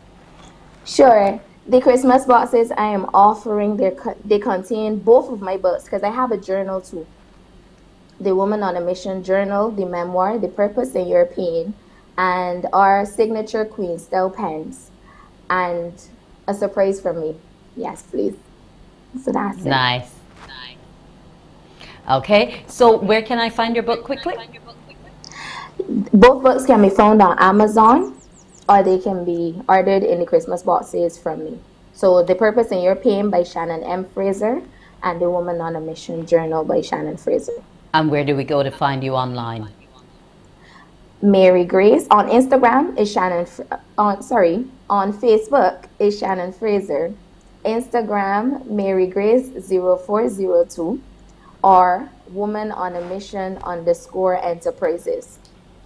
Sure. The Christmas boxes I am offering, they contain both of my books because I have a journal too. The Woman on a Mission journal, the memoir, The Purpose in Your Pain, and our signature Queen Style pens, and a surprise from me. Yes, please. So that's it. Nice. Okay, so where can I find your book quickly? Both books can be found on Amazon, or they can be ordered in the Christmas boxes from me. So The Purpose in Your Pain by Shannon M. Fraser, and The Woman on a Mission journal by Shannon Fraser. And where do we go to find you online? Mary Grace. On Instagram is Shannon, on Facebook is Shannon Fraser. Instagram, Mary Grace 0402, or Woman on a Mission _Enterprises.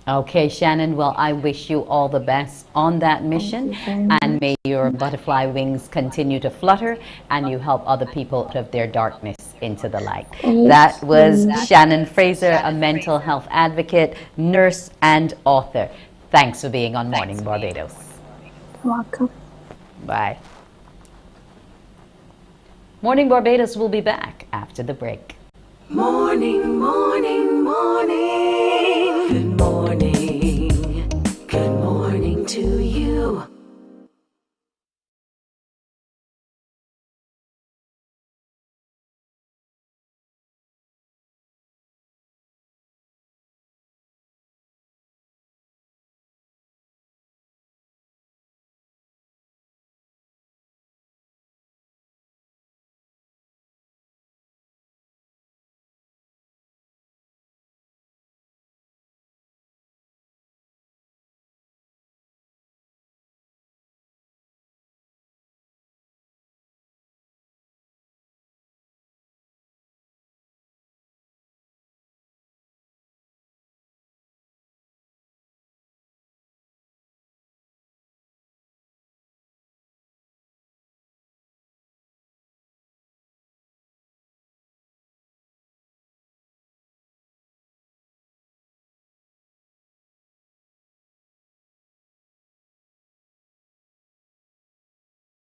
Okay, Shannon, well, I wish you all the best on that mission, and may your butterfly wings continue to flutter and you help other people out of their darkness into the light. That was Shannon Fraser, a mental health advocate, nurse, and author. Thanks for being on Morning Barbados. You're welcome. Bye. Morning Barbados will be back after the break. Morning, morning, morning. Good morning. Good morning to you.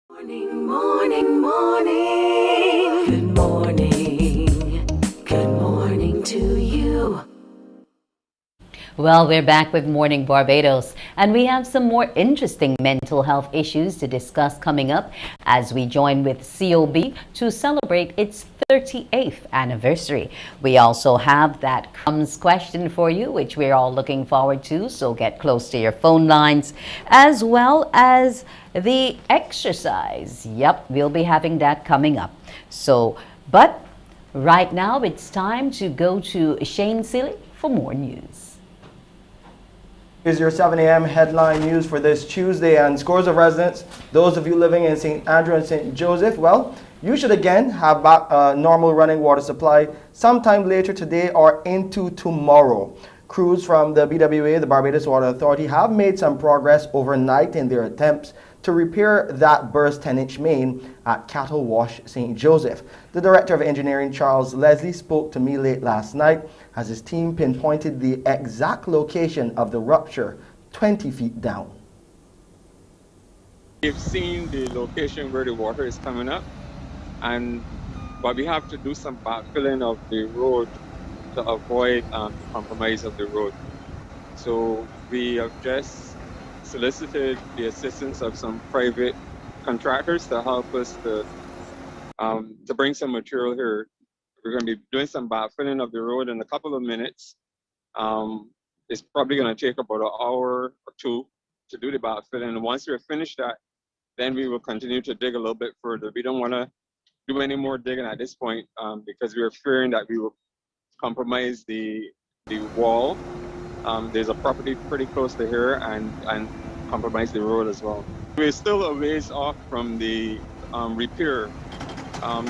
Morning, morning, morning. Good morning. Good morning to you. Well, we're back with Morning Barbados, and we have some more interesting mental health issues to discuss coming up as we join with COB to celebrate its 38th anniversary. We also have that comes question for you, which we're all looking forward to, so get close to your phone lines, as well as the exercise. Yep, we'll be having that coming up. So, but right now it's time to go to Shane Seeley for more news. Here's your 7 a.m. headline news for this Tuesday. And scores of residents, those of you living in St. Andrew and St. Joseph, well, you should again have back normal running water supply sometime later today or into tomorrow. Crews from the BWA, the Barbados Water Authority, have made some progress overnight in their attempts to repair that burst 10-inch main at Cattle Wash, St. Joseph. The Director of Engineering, Charles Leslie, spoke to me late last night as his team pinpointed the exact location of the rupture 20 feet down. We've seen the location where the water is coming up, but we have to do some backfilling of the road to avoid the compromise of the road. So we have just solicited the assistance of some private contractors to help us to bring some material here. We're going to be doing some backfilling of the road in a couple of minutes. It's probably going to take about an hour or two to do the backfilling. And once we're finished that, then we will continue to dig a little bit further. We don't want to do any more digging at this point because we're fearing that we will compromise the wall. There's a property pretty close to here and compromise the road as well. We're still a ways off from the repair.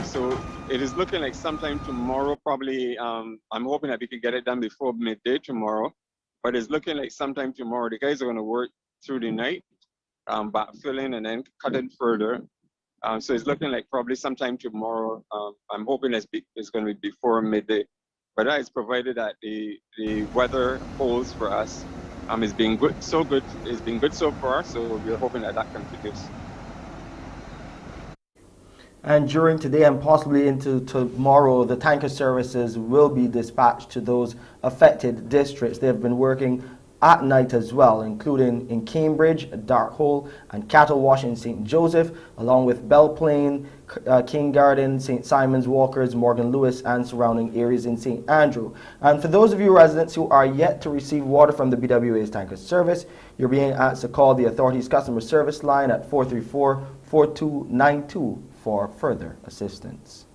So it is looking like sometime tomorrow, probably. I'm hoping that we can get it done before midday tomorrow, but it's looking like sometime tomorrow. The guys are going to work through the night, backfilling and then cutting further. So it's looking like probably sometime tomorrow. I'm hoping it's going to be before midday. But that is provided that the weather holds for us. It's been good, so good. It's been good so far, so we're hoping that continues. And during today and possibly into tomorrow, the tanker services will be dispatched to those affected districts. They have been working at night as well, including in Cambridge, Darkhole, and Cattle Wash in St. Joseph, along with Belle Plaine, King Garden, St. Simon's, Walkers, Morgan Lewis, and surrounding areas in St. Andrew. And for those of you residents who are yet to receive water from the BWA's tanker service, you're being asked to call the authority's customer service line at 434-4292 for further assistance.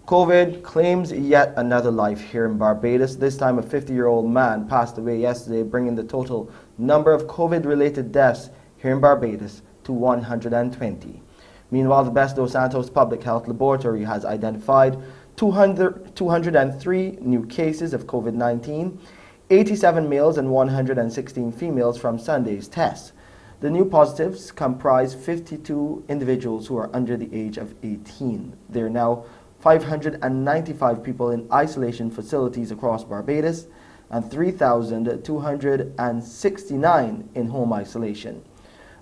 COVID claims yet another life here in Barbados. This time a 50-year-old man passed away yesterday, bringing the total number of COVID-related deaths here in Barbados to 120. Meanwhile, the Best dos Santos Public Health Laboratory has identified 203 new cases of COVID-19, 87 males and 116 females from Sunday's tests. The new positives comprise 52 individuals who are under the age of 18. There are now 595 people in isolation facilities across Barbados and 3,269 in home isolation.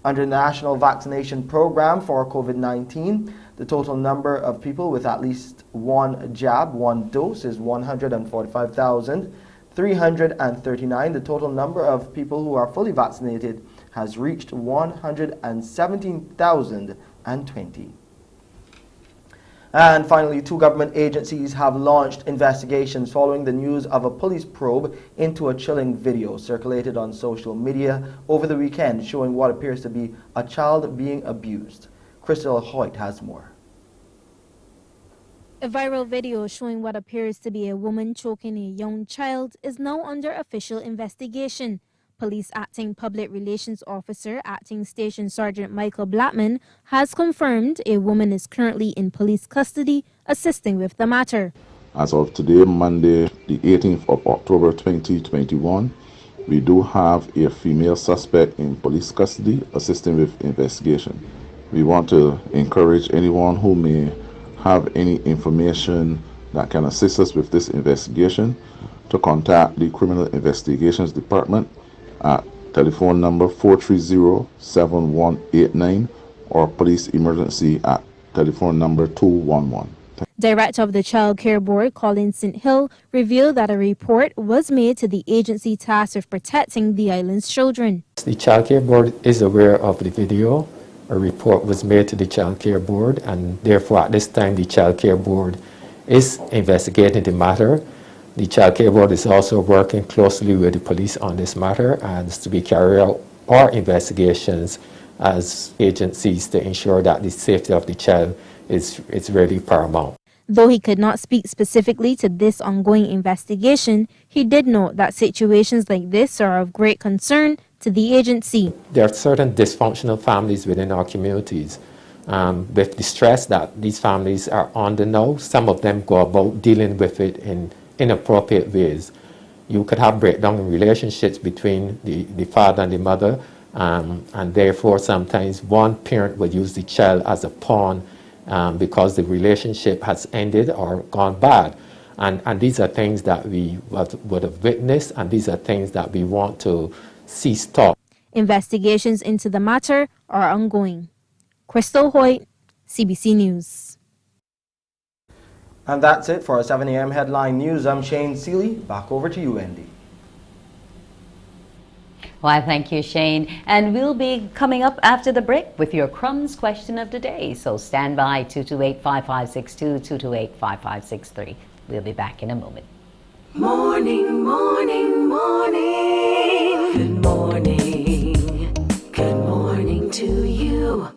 Under the National Vaccination Program for COVID-19, the total number of people with at least one jab, one dose, is 145,339. The total number of people who are fully vaccinated has reached 117,020. And finally, two government agencies have launched investigations following the news of a police probe into a chilling video circulated on social media over the weekend showing what appears to be a child being abused. Crystal Hoyt has more. A viral video showing what appears to be a woman choking a young child is now under official investigation. Police Acting Public Relations Officer, Acting Station Sergeant Michael Blackman, has confirmed a woman is currently in police custody assisting with the matter. As of today, Monday, the 18th of October 2021, we do have a female suspect in police custody assisting with investigation. We want to encourage anyone who may have any information that can assist us with this investigation to contact the Criminal Investigations Department at telephone number 430-7189 or police emergency at telephone number 211. Director of the Child Care Board, Colin St. Hill, revealed that a report was made to the agency tasked with protecting the island's children. The Child Care Board is aware of the video. A report was made to the Child Care Board, and therefore at this time the Child Care Board is investigating the matter. The Child Care Board is also working closely with the police on this matter and to be carry out our investigations as agencies to ensure that the safety of the child is really paramount. Though he could not speak specifically to this ongoing investigation, he did note that situations like this are of great concern to the agency. There are certain dysfunctional families within our communities. With the stress that these families are under now, some of them go about dealing with it in inappropriate ways. You could have breakdown in relationships between the father and the mother, and therefore sometimes one parent would use the child as a pawn because the relationship has ended or gone bad. And these are things that we would have witnessed, and these are things that we want to see stop. Investigations into the matter are ongoing. Crystal Hoyt, CBC News. And that's it for our 7 a.m. headline news. I'm Shane Seeley. Back over to you, Andy. Why, thank you, Shane. And we'll be coming up after the break with your crumbs question of the day. So stand by 228-5562, 228-5563. We'll be back in a moment. Morning, morning, morning. Good morning. Good morning to you.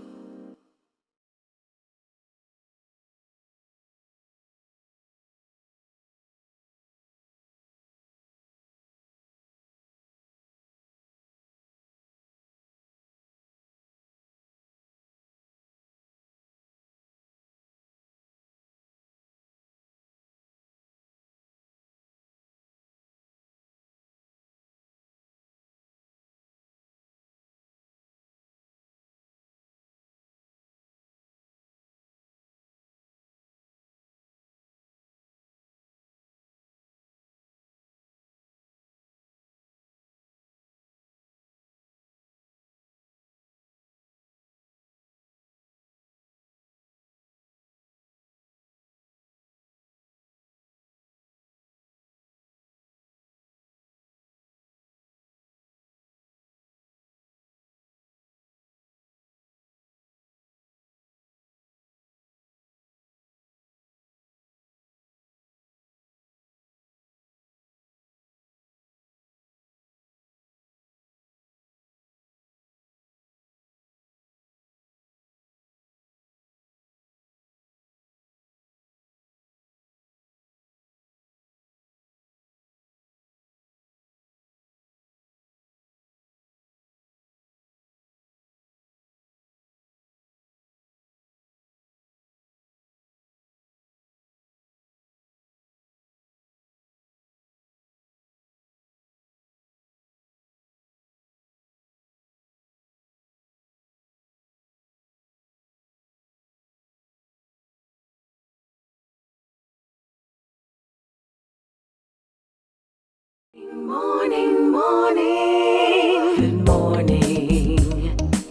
Morning, morning. Good morning.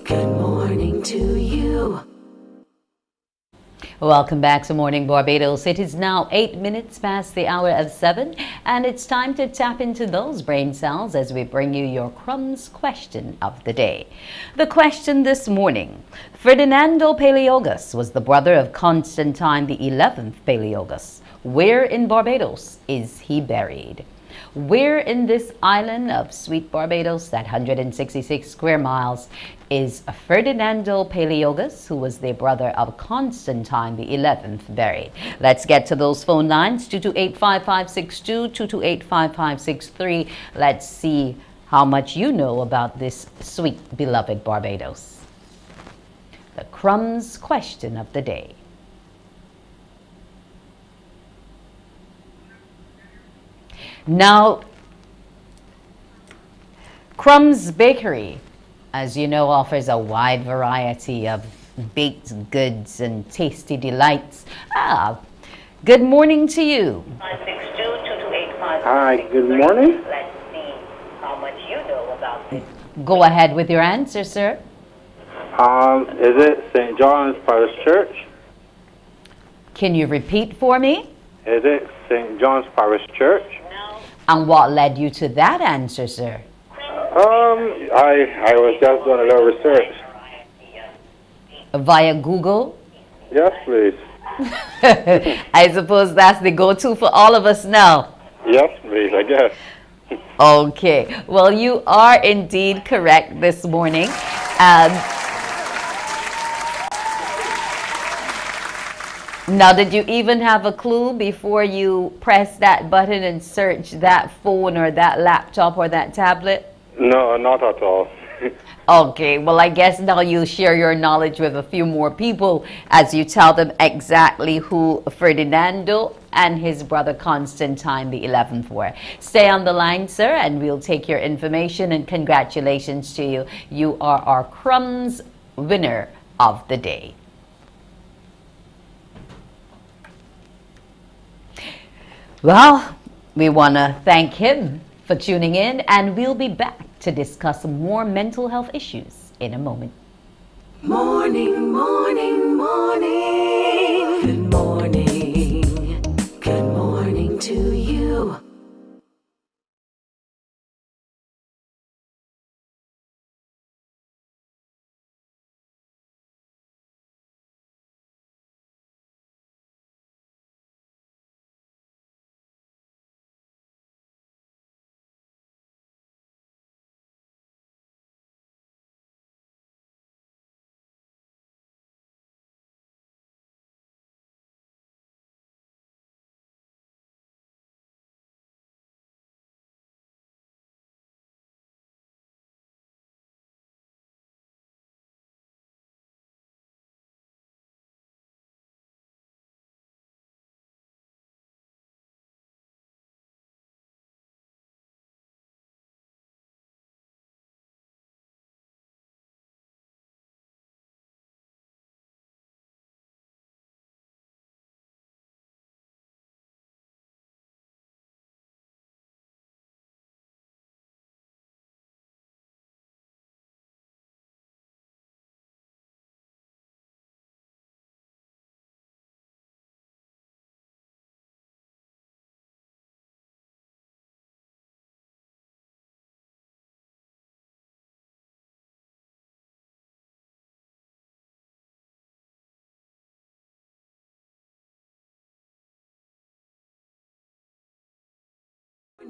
Good morning to you. Welcome back to Morning Barbados. It is now 8 minutes past the hour of 7, and it's time to tap into those brain cells as we bring you your crumbs question of the day. The question this morning: Ferdinando Paleogas was the brother of Constantine the 11th Paleogas. Where in Barbados is he buried? Where in this island of sweet Barbados, that 166 square miles, is Ferdinando Paleogas, who was the brother of Constantine the 11th, buried? Let's get to those phone lines, 228-5562, 228-5563. Let's see how much you know about this sweet, beloved Barbados. The crumbs question of the day. Now, Crumbs Bakery, as you know, offers a wide variety of baked goods and tasty delights. Good morning to you. Hi, good morning. Let's see how much you know about this. Go ahead with your answer, sir. Is it St. John's Parish Church? Can you repeat for me? Is it St. John's Parish Church? And what led you to that answer, sir? I was just doing a little research. Via Google? Yes, please. I suppose that's the go-to for all of us now. Yes, please, I guess. Okay. Well, you are indeed correct this morning. Now, did you even have a clue before you press that button and search that phone or that laptop or that tablet? No, not at all. Okay, well, I guess now you'll share your knowledge with a few more people as you tell them exactly who Ferdinando and his brother Constantine the 11th were. Stay on the line, sir, and we'll take your information, and congratulations to you. You are our crumbs winner of the day. Well, we want to thank him for tuning in, and we'll be back to discuss more mental health issues in a moment. Morning, morning, morning. Good morning. Good morning to you.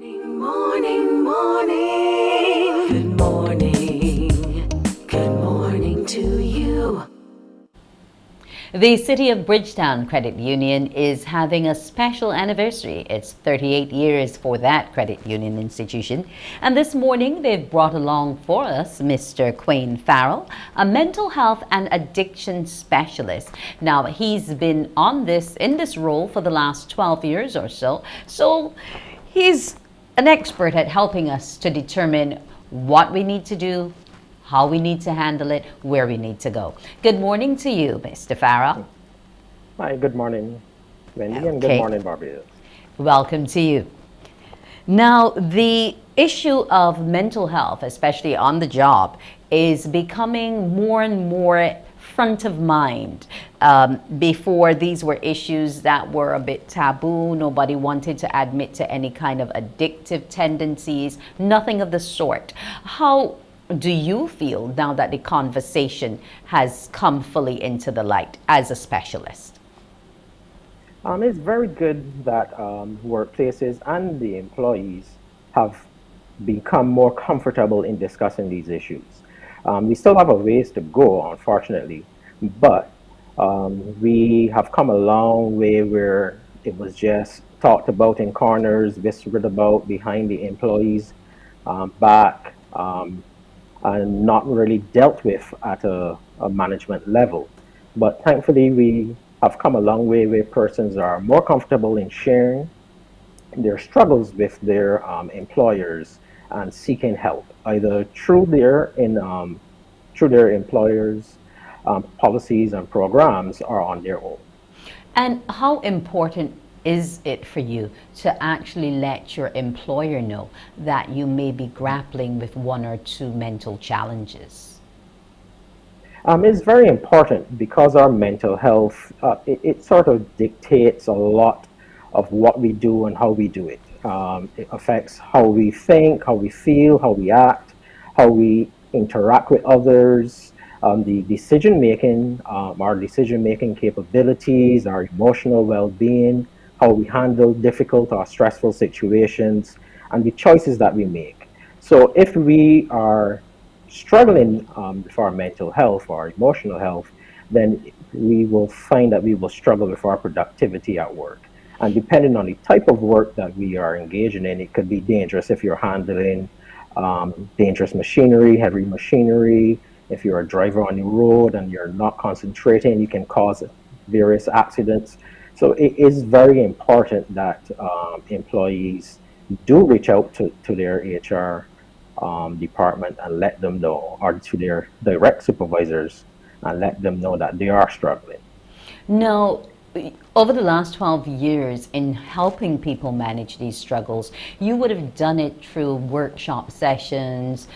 Morning, morning. Good morning. Good morning to you. The City of Bridgetown Credit Union is having a special anniversary. It's 38 years for that credit union institution. And this morning, they've brought along for us Mr. Quayne Farrell, a mental health and addiction specialist. Now, he's been in this role for the last 12 years or so. So he's an expert at helping us to determine what we need to do, how we need to handle it, where we need to go. Good morning to you, Mr. Farrell. Hi, good morning, Wendy, and good morning, Barbados. Welcome to you. Now, the issue of mental health, especially on the job, is becoming more and more front of mind. Before, these were issues that were a bit taboo. Nobody wanted to admit to any kind of addictive tendencies, nothing of the sort. How do you feel now that the conversation has come fully into the light as a specialist? It's very good that workplaces and the employees have become more comfortable in discussing these issues. We still have a ways to go, unfortunately, but we have come a long way where it was just talked about in corners, whispered about behind the employees' back, and not really dealt with at a management level. But thankfully, we have come a long way where persons are more comfortable in sharing their struggles with their employers and seeking help, either through their employers' policies and programs or on their own. And how important is it for you to actually let your employer know that you may be grappling with one or two mental challenges? It's very important because our mental health, it sort of dictates a lot of what we do and how we do it. It affects how we think, how we feel, how we act, how we interact with others, the decision-making, our decision-making capabilities, our emotional well-being, how we handle difficult or stressful situations, and the choices that we make. So if we are struggling for our mental health or our emotional health, then we will find that we will struggle with our productivity at work. And depending on the type of work that we are engaging in, it could be dangerous if you're handling dangerous machinery, heavy machinery. If you're a driver on the road and you're not concentrating, you can cause various accidents. So it is very important that employees do reach out to their HR department and let them know, or to their direct supervisors and let them know that they are struggling. Now, over the last 12 years in helping people manage these struggles, you would have done it through workshop sessions,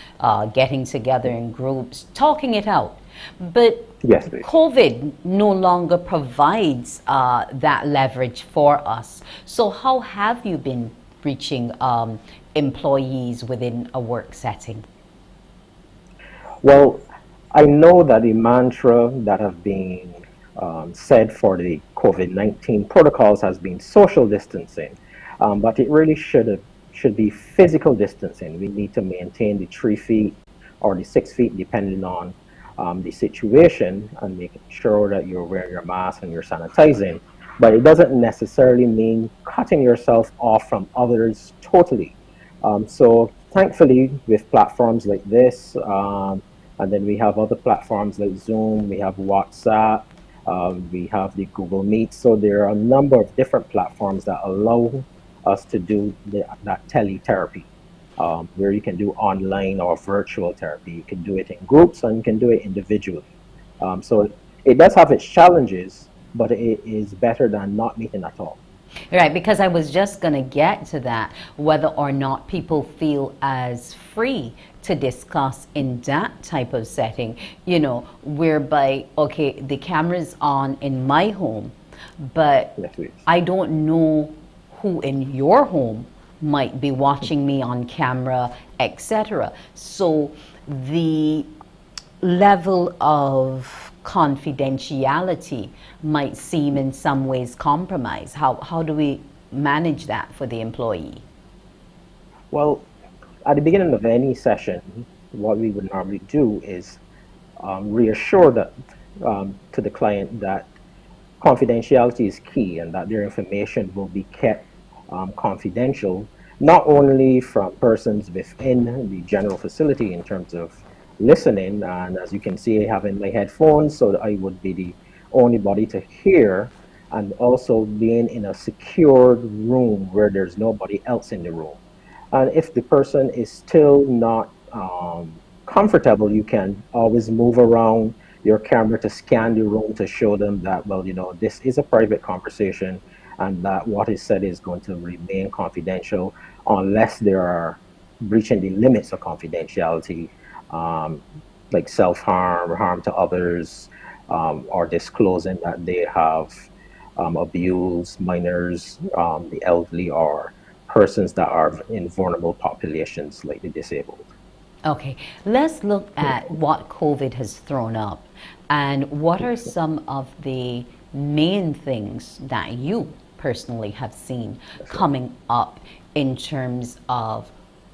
getting together in groups, talking it out. But yes, COVID no longer provides that leverage for us. So how have you been reaching employees within a work setting? Well, I know that the mantra that have been said for the COVID-19 protocols has been social distancing, but it really should be physical distancing. We need to maintain the 3 feet or the 6 feet, depending on the situation, and making sure that you're wearing your mask and you're sanitizing. But it doesn't necessarily mean cutting yourself off from others totally. So thankfully, with platforms like this, and then we have other platforms like Zoom, we have WhatsApp, we have the Google Meet. So there are a number of different platforms that allow us to do that teletherapy, where you can do online or virtual therapy. You can do it in groups and you can do it individually. So it does have its challenges, but it is better than not meeting at all. Right, because I was just going to get to that, whether or not people feel as free to discuss in that type of setting, you know, whereby, okay, the camera's on in my home, but I don't know who in your home might be watching me on camera, etc. So the level of confidentiality might seem in some ways compromised. How do we manage that for the employee? Well, at the beginning of any session, what we would normally do is reassure to the client that confidentiality is key and that their information will be kept confidential, not only from persons within the general facility in terms of listening, and as you can see, I have in my headphones, so that I would be the only body to hear, and also being in a secured room where there's nobody else in the room. And if the person is still not comfortable, you can always move around your camera to scan the room to show them that, well, this is a private conversation and that what is said is going to remain confidential unless they are breaching the limits of confidentiality, like self-harm, harm to others, or disclosing that they have abused minors, the elderly, or persons that are in vulnerable populations like the disabled. Okay, let's look at what COVID has thrown up and what are some of the main things that you personally have seen coming up in terms of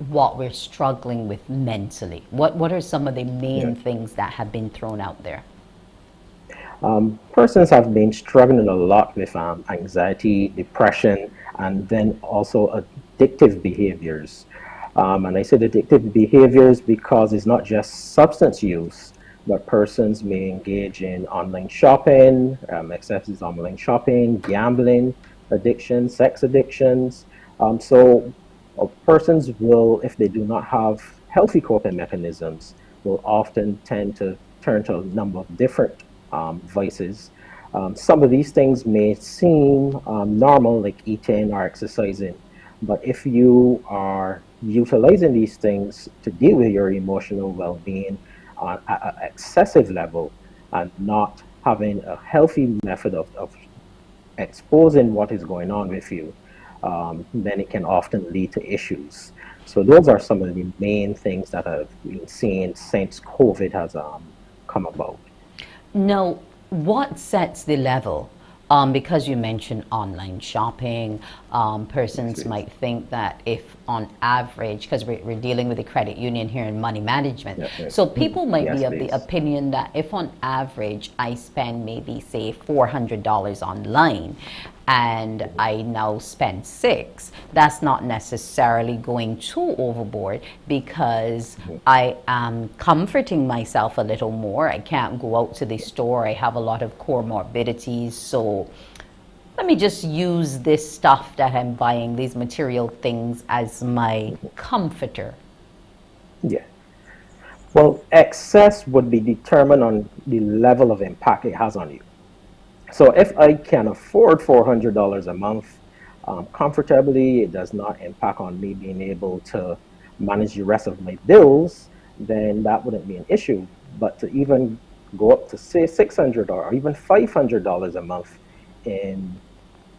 what we're struggling with mentally. What are some of the main things that have been thrown out there? Persons have been struggling a lot with anxiety, depression, and then also addictive behaviors. And I said addictive behaviors because it's not just substance use, but persons may engage in online shopping, excessive online shopping, gambling addiction, sex addictions. So persons will, if they do not have healthy coping mechanisms, will often tend to turn to a number of different vices. Some of these things may seem normal, like eating or exercising, but if you are utilizing these things to deal with your emotional well-being at an excessive level and not having a healthy method of exposing what is going on with you, then it can often lead to issues. So those are some of the main things that I've been seeing since COVID has come about. Now, what sets the level? Because you mentioned online shopping, persons might think that if on average, because we're dealing with the credit union here in money management, so people might be of the opinion that if on average I spend maybe say $400 online and I now spend $600, that's not necessarily going too overboard because I am comforting myself a little more. I can't go out to the store. I have a lot of comorbidities, so let me just use this stuff that I'm buying, these material things, as my comforter. Yeah. Well, excess would be determined on the level of impact it has on you. So if I can afford $400 a month comfortably, it does not impact on me being able to manage the rest of my bills, then that wouldn't be an issue. But to even go up to say $600 or even $500 a month in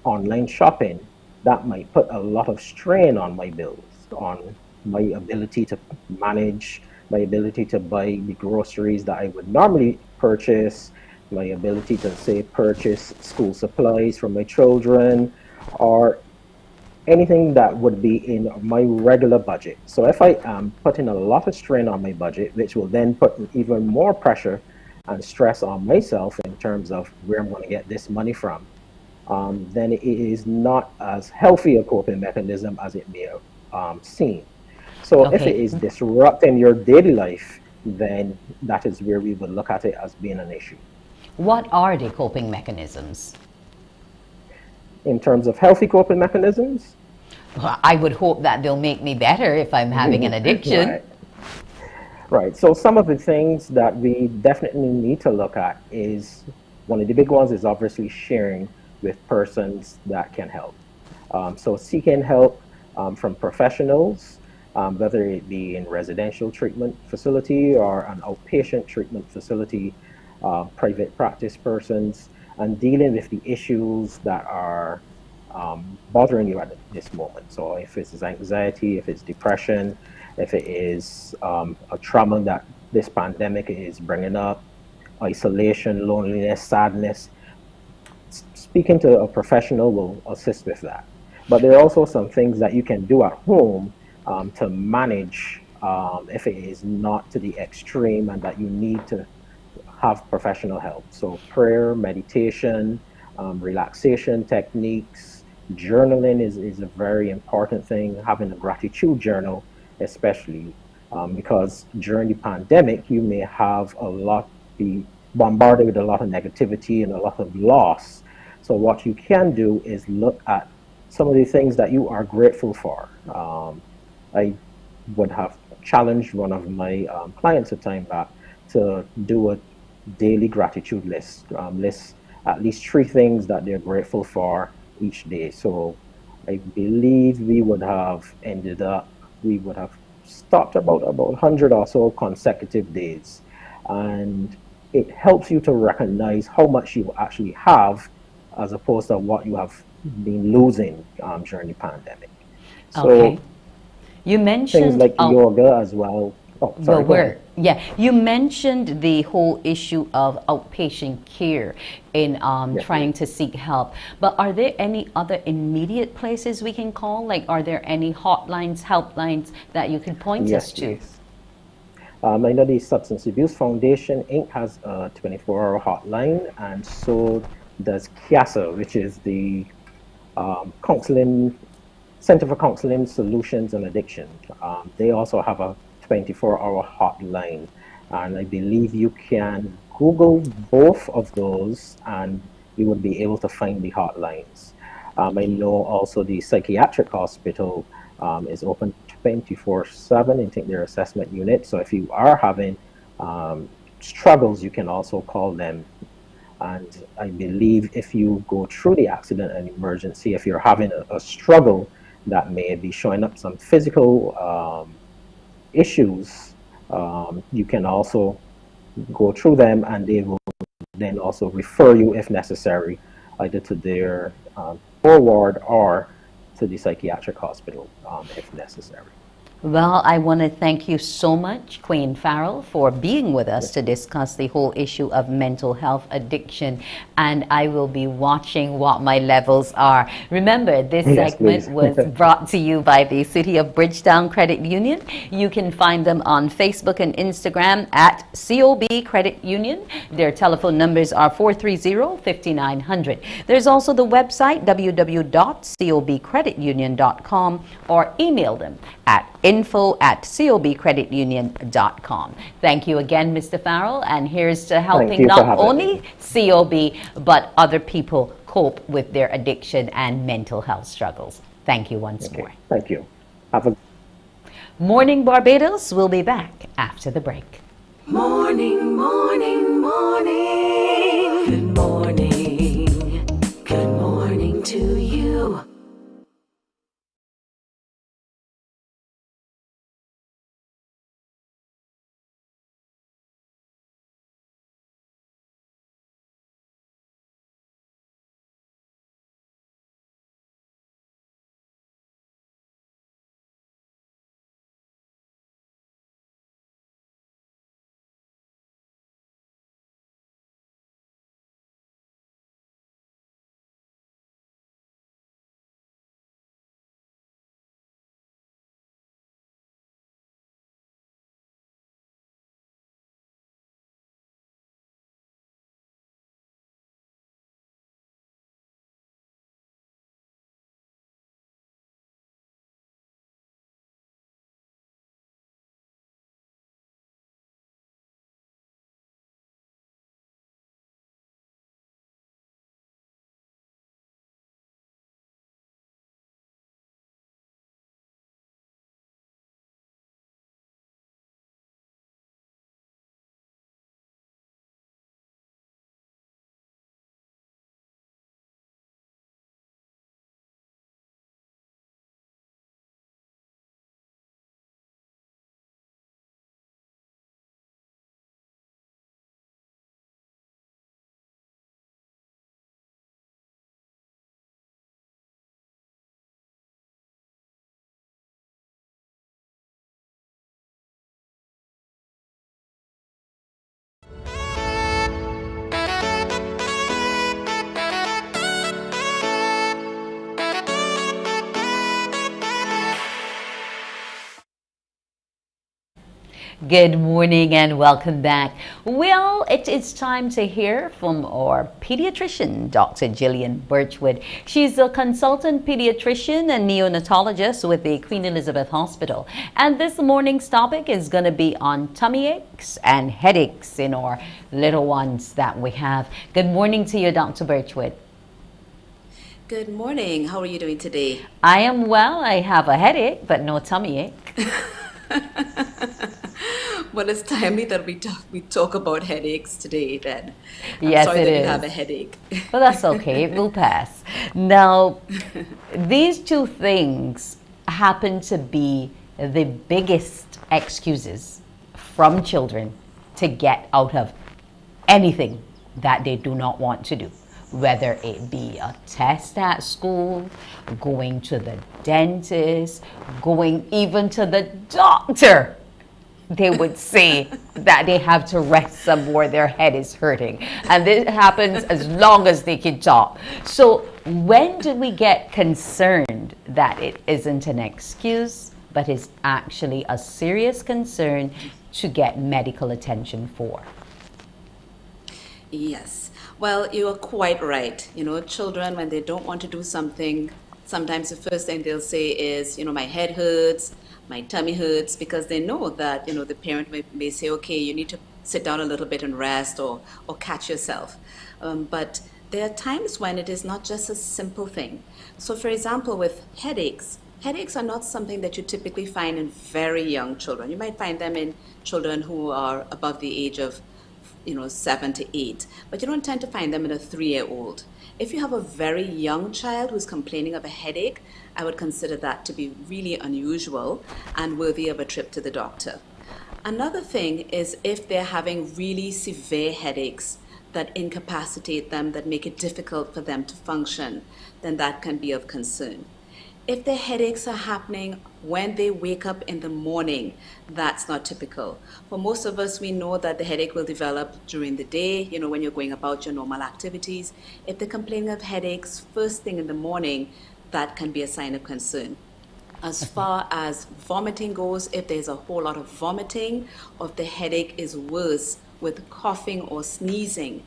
online shopping, that might put a lot of strain on my bills, on my ability to manage, my ability to buy the groceries that I would normally purchase, my ability to say purchase school supplies for my children, or anything that would be in my regular budget. So if I am putting a lot of strain on my budget, which will then put even more pressure and stress on myself in terms of where I'm going to get this money from, then it is not as healthy a coping mechanism as it may seem. So if it is disrupting your daily life, then that is where we would look at it as being an issue. What are the coping mechanisms? In terms of healthy coping mechanisms? Well, I would hope that they'll make me better if I'm having an addiction. Right. So some of the things that we definitely need to look at is, one of the big ones is obviously sharing with persons that can help. So seeking help from professionals, whether it be in residential treatment facility or an outpatient treatment facility, private practice persons, and dealing with the issues that are bothering you at this moment. So if it's anxiety, if it's depression, if it is a trauma that this pandemic is bringing up, isolation, loneliness, sadness, speaking to a professional will assist with that. But there are also some things that you can do at home to manage if it is not to the extreme and that you need to have professional help. So prayer, meditation, relaxation techniques, journaling is a very important thing. Having a gratitude journal, especially because during the pandemic, you may have be bombarded with a lot of negativity and a lot of loss. So what you can do is look at some of the things that you are grateful for. I would have challenged one of my clients a time back to do a daily gratitude list at least three things that they're grateful for each day. So I believe we would have stopped about 100 or so consecutive days. And it helps you to recognize how much you actually have as opposed to what you have been losing during the pandemic. Okay. So You things mentioned like yoga as well. Oh, sorry, go ahead. you mentioned the whole issue of outpatient care in trying to seek help. But are there any other immediate places we can call? Like, are there any hotlines, helplines that you could point us Yes, to? please. I know the Substance Abuse Foundation Inc. has a 24-hour hotline, and so does CIASA, which is the Counseling Center for Counseling Solutions and Addiction. They also have a 24-hour hotline, and I believe you can Google both of those, and you would be able to find the hotlines. I know also the psychiatric hospital is open 24/7. I think their assessment unit. So if you are having struggles, you can also call them. And I believe if you go through the accident and emergency, if you're having a struggle that may be showing up some physical issues, you can also go through them and they will then also refer you, if necessary, either to their ward or to the psychiatric hospital if necessary. Well, I want to thank you so much, Queen Farrell, for being with us to discuss the whole issue of mental health addiction. And I will be watching what my levels are. Remember, this segment was brought to you by the City of Bridgetown Credit Union. You can find them on Facebook and Instagram at COB Credit Union. Their telephone numbers are 430-5900. There's also the website, www.cobcreditunion.com, or email them at info@cobcreditunion.com. Thank you again, Mr. Farrell, and here's to helping not only COB, but other people cope with their addiction and mental health struggles. Thank you once more. Thank you. Have a Morning Barbados will be back after the break. Morning, morning, morning. Good morning. Good morning to you. Good morning and welcome back. Well, it is time to hear from our pediatrician, Dr. Gillian Birchwood. She's a consultant pediatrician and neonatologist with the Queen Elizabeth Hospital. And this morning's topic is going to be on tummy aches and headaches in our little ones that we have. Good morning to you, Dr. Birchwood. Good morning. How are you doing today? I am well. I have a headache, but no tummy ache. Well, it's timely that we talk about headaches today then. Yes, sorry it that is. you have a headache. Well, that's okay. It will pass. Now, these two things happen to be the biggest excuses from children to get out of anything that they do not want to do, whether it be a test at school, going to the dentist, going even to the doctor. They would say that they have to rest somewhere, their head is hurting. And this happens as long as they can talk. So when do we get concerned that it isn't an excuse, but is actually a serious concern to get medical attention for? Yes. Well, you are quite right. You know, children, when they don't want to do something, sometimes the first thing they'll say is, you know, my head hurts, my tummy hurts, because they know that, you know, the parent may say, okay, you need to sit down a little bit and rest or catch yourself. But there are times when it is not just a simple thing. So for example, with headaches are not something that you typically find in very young children. You might find them in children who are above the age of 7 to 8, but you don't tend to find them in a 3-year-old. If you have a very young child who's complaining of a headache, I would consider that to be really unusual and worthy of a trip to the doctor. Another thing is if they're having really severe headaches that incapacitate them, that make it difficult for them to function, then that can be of concern. If the headaches are happening when they wake up in the morning, that's not typical. For most of us, we know that the headache will develop during the day, when you're going about your normal activities. If they're complaining of headaches first thing in the morning, that can be a sign of concern. As far as vomiting goes, if there's a whole lot of vomiting, or if the headache is worse with coughing or sneezing,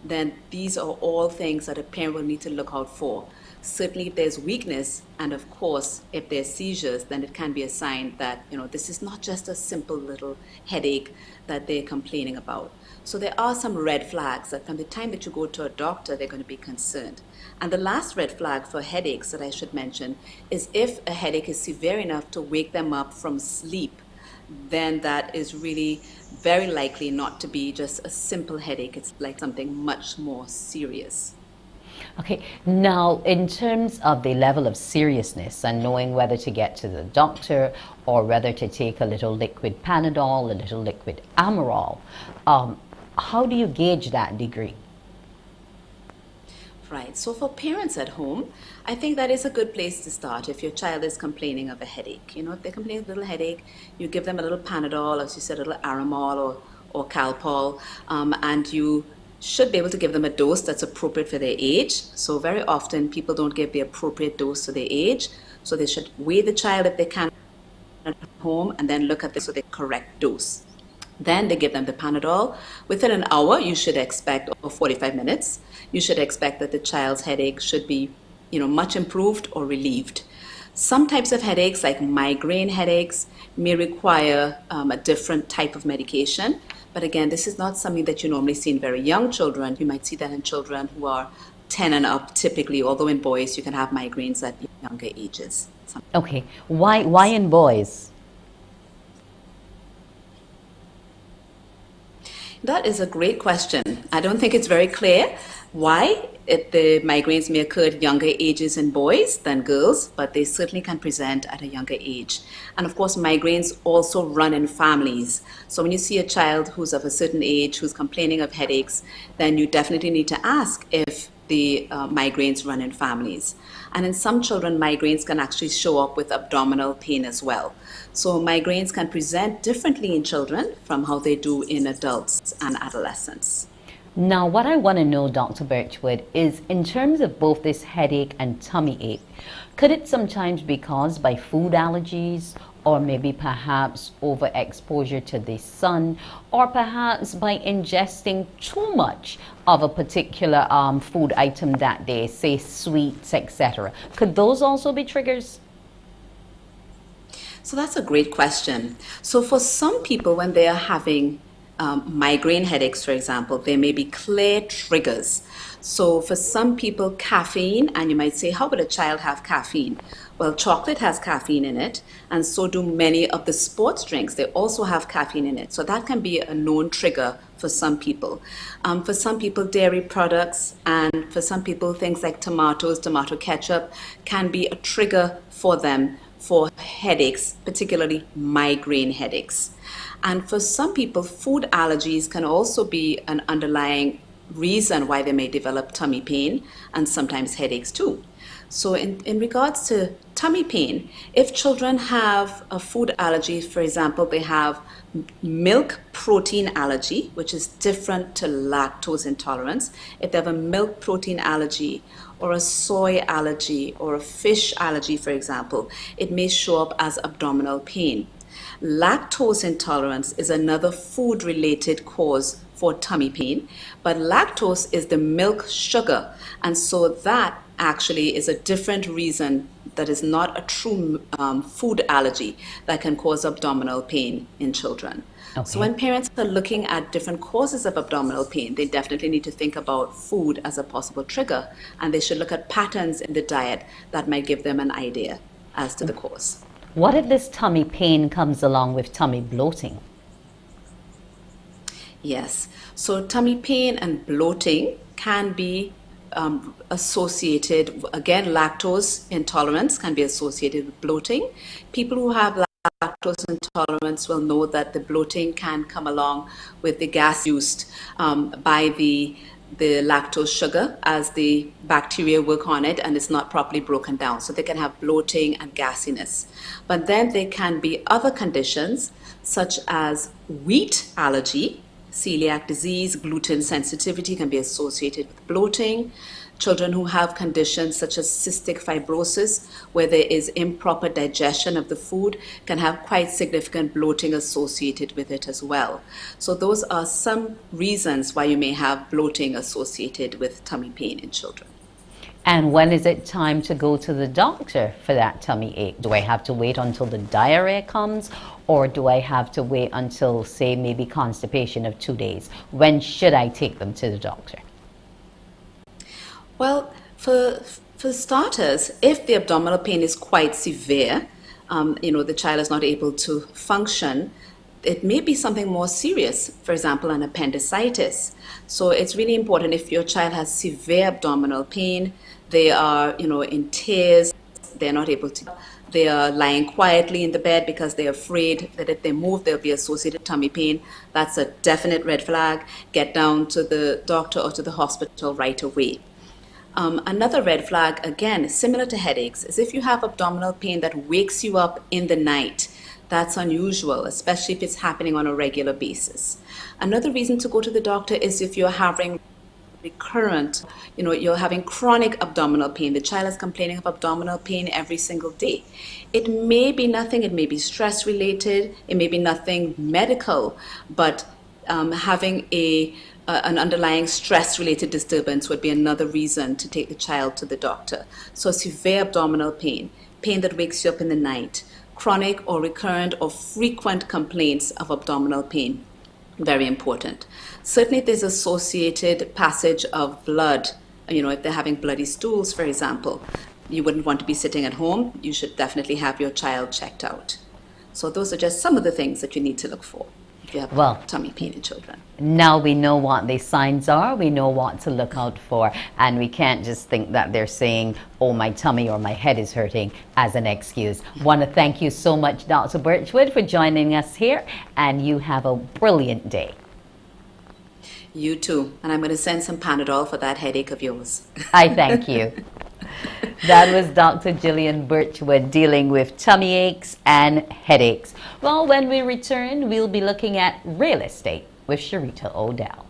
then these are all things that a parent will need to look out for. Certainly if there's weakness, and of course if there's seizures, then it can be a sign that this is not just a simple little headache that they're complaining about. So there are some red flags that from the time that you go to a doctor, they're going to be concerned. And the last red flag for headaches that I should mention is if a headache is severe enough to wake them up from sleep, then that is really very likely not to be just a simple headache. It's like something much more serious. Okay, now in terms of the level of seriousness and knowing whether to get to the doctor or whether to take a little liquid Panadol, a little liquid Amaral, how do you gauge that degree? Right, so for parents at home, I think that is a good place to start if your child is complaining of a headache. If they're complaining of a little headache, you give them a little Panadol, as you said, a little Aramal or Calpol, and you should be able to give them a dose that's appropriate for their age. So very often people don't give the appropriate dose to their age. So they should weigh the child if they can at home and then look at this for the correct dose. Then they give them the Panadol. Within an hour, you should expect, or 45 minutes, you should expect that the child's headache should be, much improved or relieved. Some types of headaches, like migraine headaches, may require a different type of medication. But again, this is not something that you normally see in very young children. You might see that in children who are 10 and up typically, although in boys you can have migraines at younger ages. Okay, why in boys? That is a great question. I don't think it's very clear why the migraines may occur at younger ages in boys than girls, but they certainly can present at a younger age. And of course, migraines also run in families. So when you see a child who's of a certain age who's complaining of headaches, then you definitely need to ask if the migraines run in families. And in some children, migraines can actually show up with abdominal pain as well. So migraines can present differently in children from how they do in adults and adolescents. Now, what I want to know, Dr. Birchwood, is in terms of both this headache and tummy ache, could it sometimes be caused by food allergies, or maybe perhaps overexposure to the sun, or perhaps by ingesting too much of a particular food item that day, say sweets, etc.? Could those also be triggers? So that's a great question. So for some people, when they are having migraine headaches, for example, there may be clear triggers. So for some people, caffeine, and you might say, how would a child have caffeine? Well, chocolate has caffeine in it, and so do many of the sports drinks. They also have caffeine in it. So that can be a known trigger for some people. For some people, dairy products, and for some people, things like tomatoes, tomato ketchup can be a trigger for them for headaches, particularly migraine headaches. And for some people, food allergies can also be an underlying reason why they may develop tummy pain and sometimes headaches too. So in regards to tummy pain, if children have a food allergy, for example, they have milk protein allergy, which is different to lactose intolerance. If they have a milk protein allergy or a soy allergy or a fish allergy, for example, it may show up as abdominal pain. Lactose intolerance is another food-related cause for tummy pain, but lactose is the milk sugar, and so that actually is a different reason that is not a true food allergy that can cause abdominal pain in children. Okay. So when parents are looking at different causes of abdominal pain, they definitely need to think about food as a possible trigger, and they should look at patterns in the diet that might give them an idea as to the cause. What if this tummy pain comes along with tummy bloating? Yes, so tummy pain and bloating can be associated, again, lactose intolerance can be associated with bloating. People who have lactose intolerance will know that the bloating can come along with the gas used by the lactose sugar as the bacteria work on it and it's not properly broken down. So they can have bloating and gassiness. But then there can be other conditions such as wheat allergy, celiac disease, gluten sensitivity can be associated with bloating. Children who have conditions such as cystic fibrosis, where there is improper digestion of the food, can have quite significant bloating associated with it as well. So those are some reasons why you may have bloating associated with tummy pain in children. And when is it time to go to the doctor for that tummy ache? Do I have to wait until the diarrhea comes, or do I have to wait until, say, maybe constipation of 2 days? When should I take them to the doctor? Well, for starters, if the abdominal pain is quite severe, the child is not able to function, it may be something more serious, for example, an appendicitis. So it's really important if your child has severe abdominal pain, they are, in tears, they're not able to, they are lying quietly in the bed because they're afraid that if they move, there'll be associated tummy pain. That's a definite red flag. Get down to the doctor or to the hospital right away. Another red flag, again, similar to headaches, is if you have abdominal pain that wakes you up in the night. That's unusual, especially if it's happening on a regular basis. Another reason to go to the doctor is if you're having recurrent, you're having chronic abdominal pain. The child is complaining of abdominal pain every single day. It may be nothing, it may be stress related, it may be nothing medical, but having an underlying stress-related disturbance would be another reason to take the child to the doctor. So severe abdominal pain, pain that wakes you up in the night, chronic or recurrent or frequent complaints of abdominal pain, very important. Certainly if there's associated passage of blood, if they're having bloody stools, for example, you wouldn't want to be sitting at home. You should definitely have your child checked out. So those are just some of the things that you need to look for if you have tummy pain in children. Now we know what the signs are, we know what to look out for, and we can't just think that they're saying, oh, my tummy or my head is hurting as an excuse. Want to thank you so much, Dr. Birchwood, for joining us here, and you have a brilliant day. You too, and I'm going to send some Panadol for that headache of yours. I thank you. That was Dr. Gillian Birchwood dealing with tummy aches and headaches. Well, when we return, we'll be looking at real estate with Sharita O'Dell.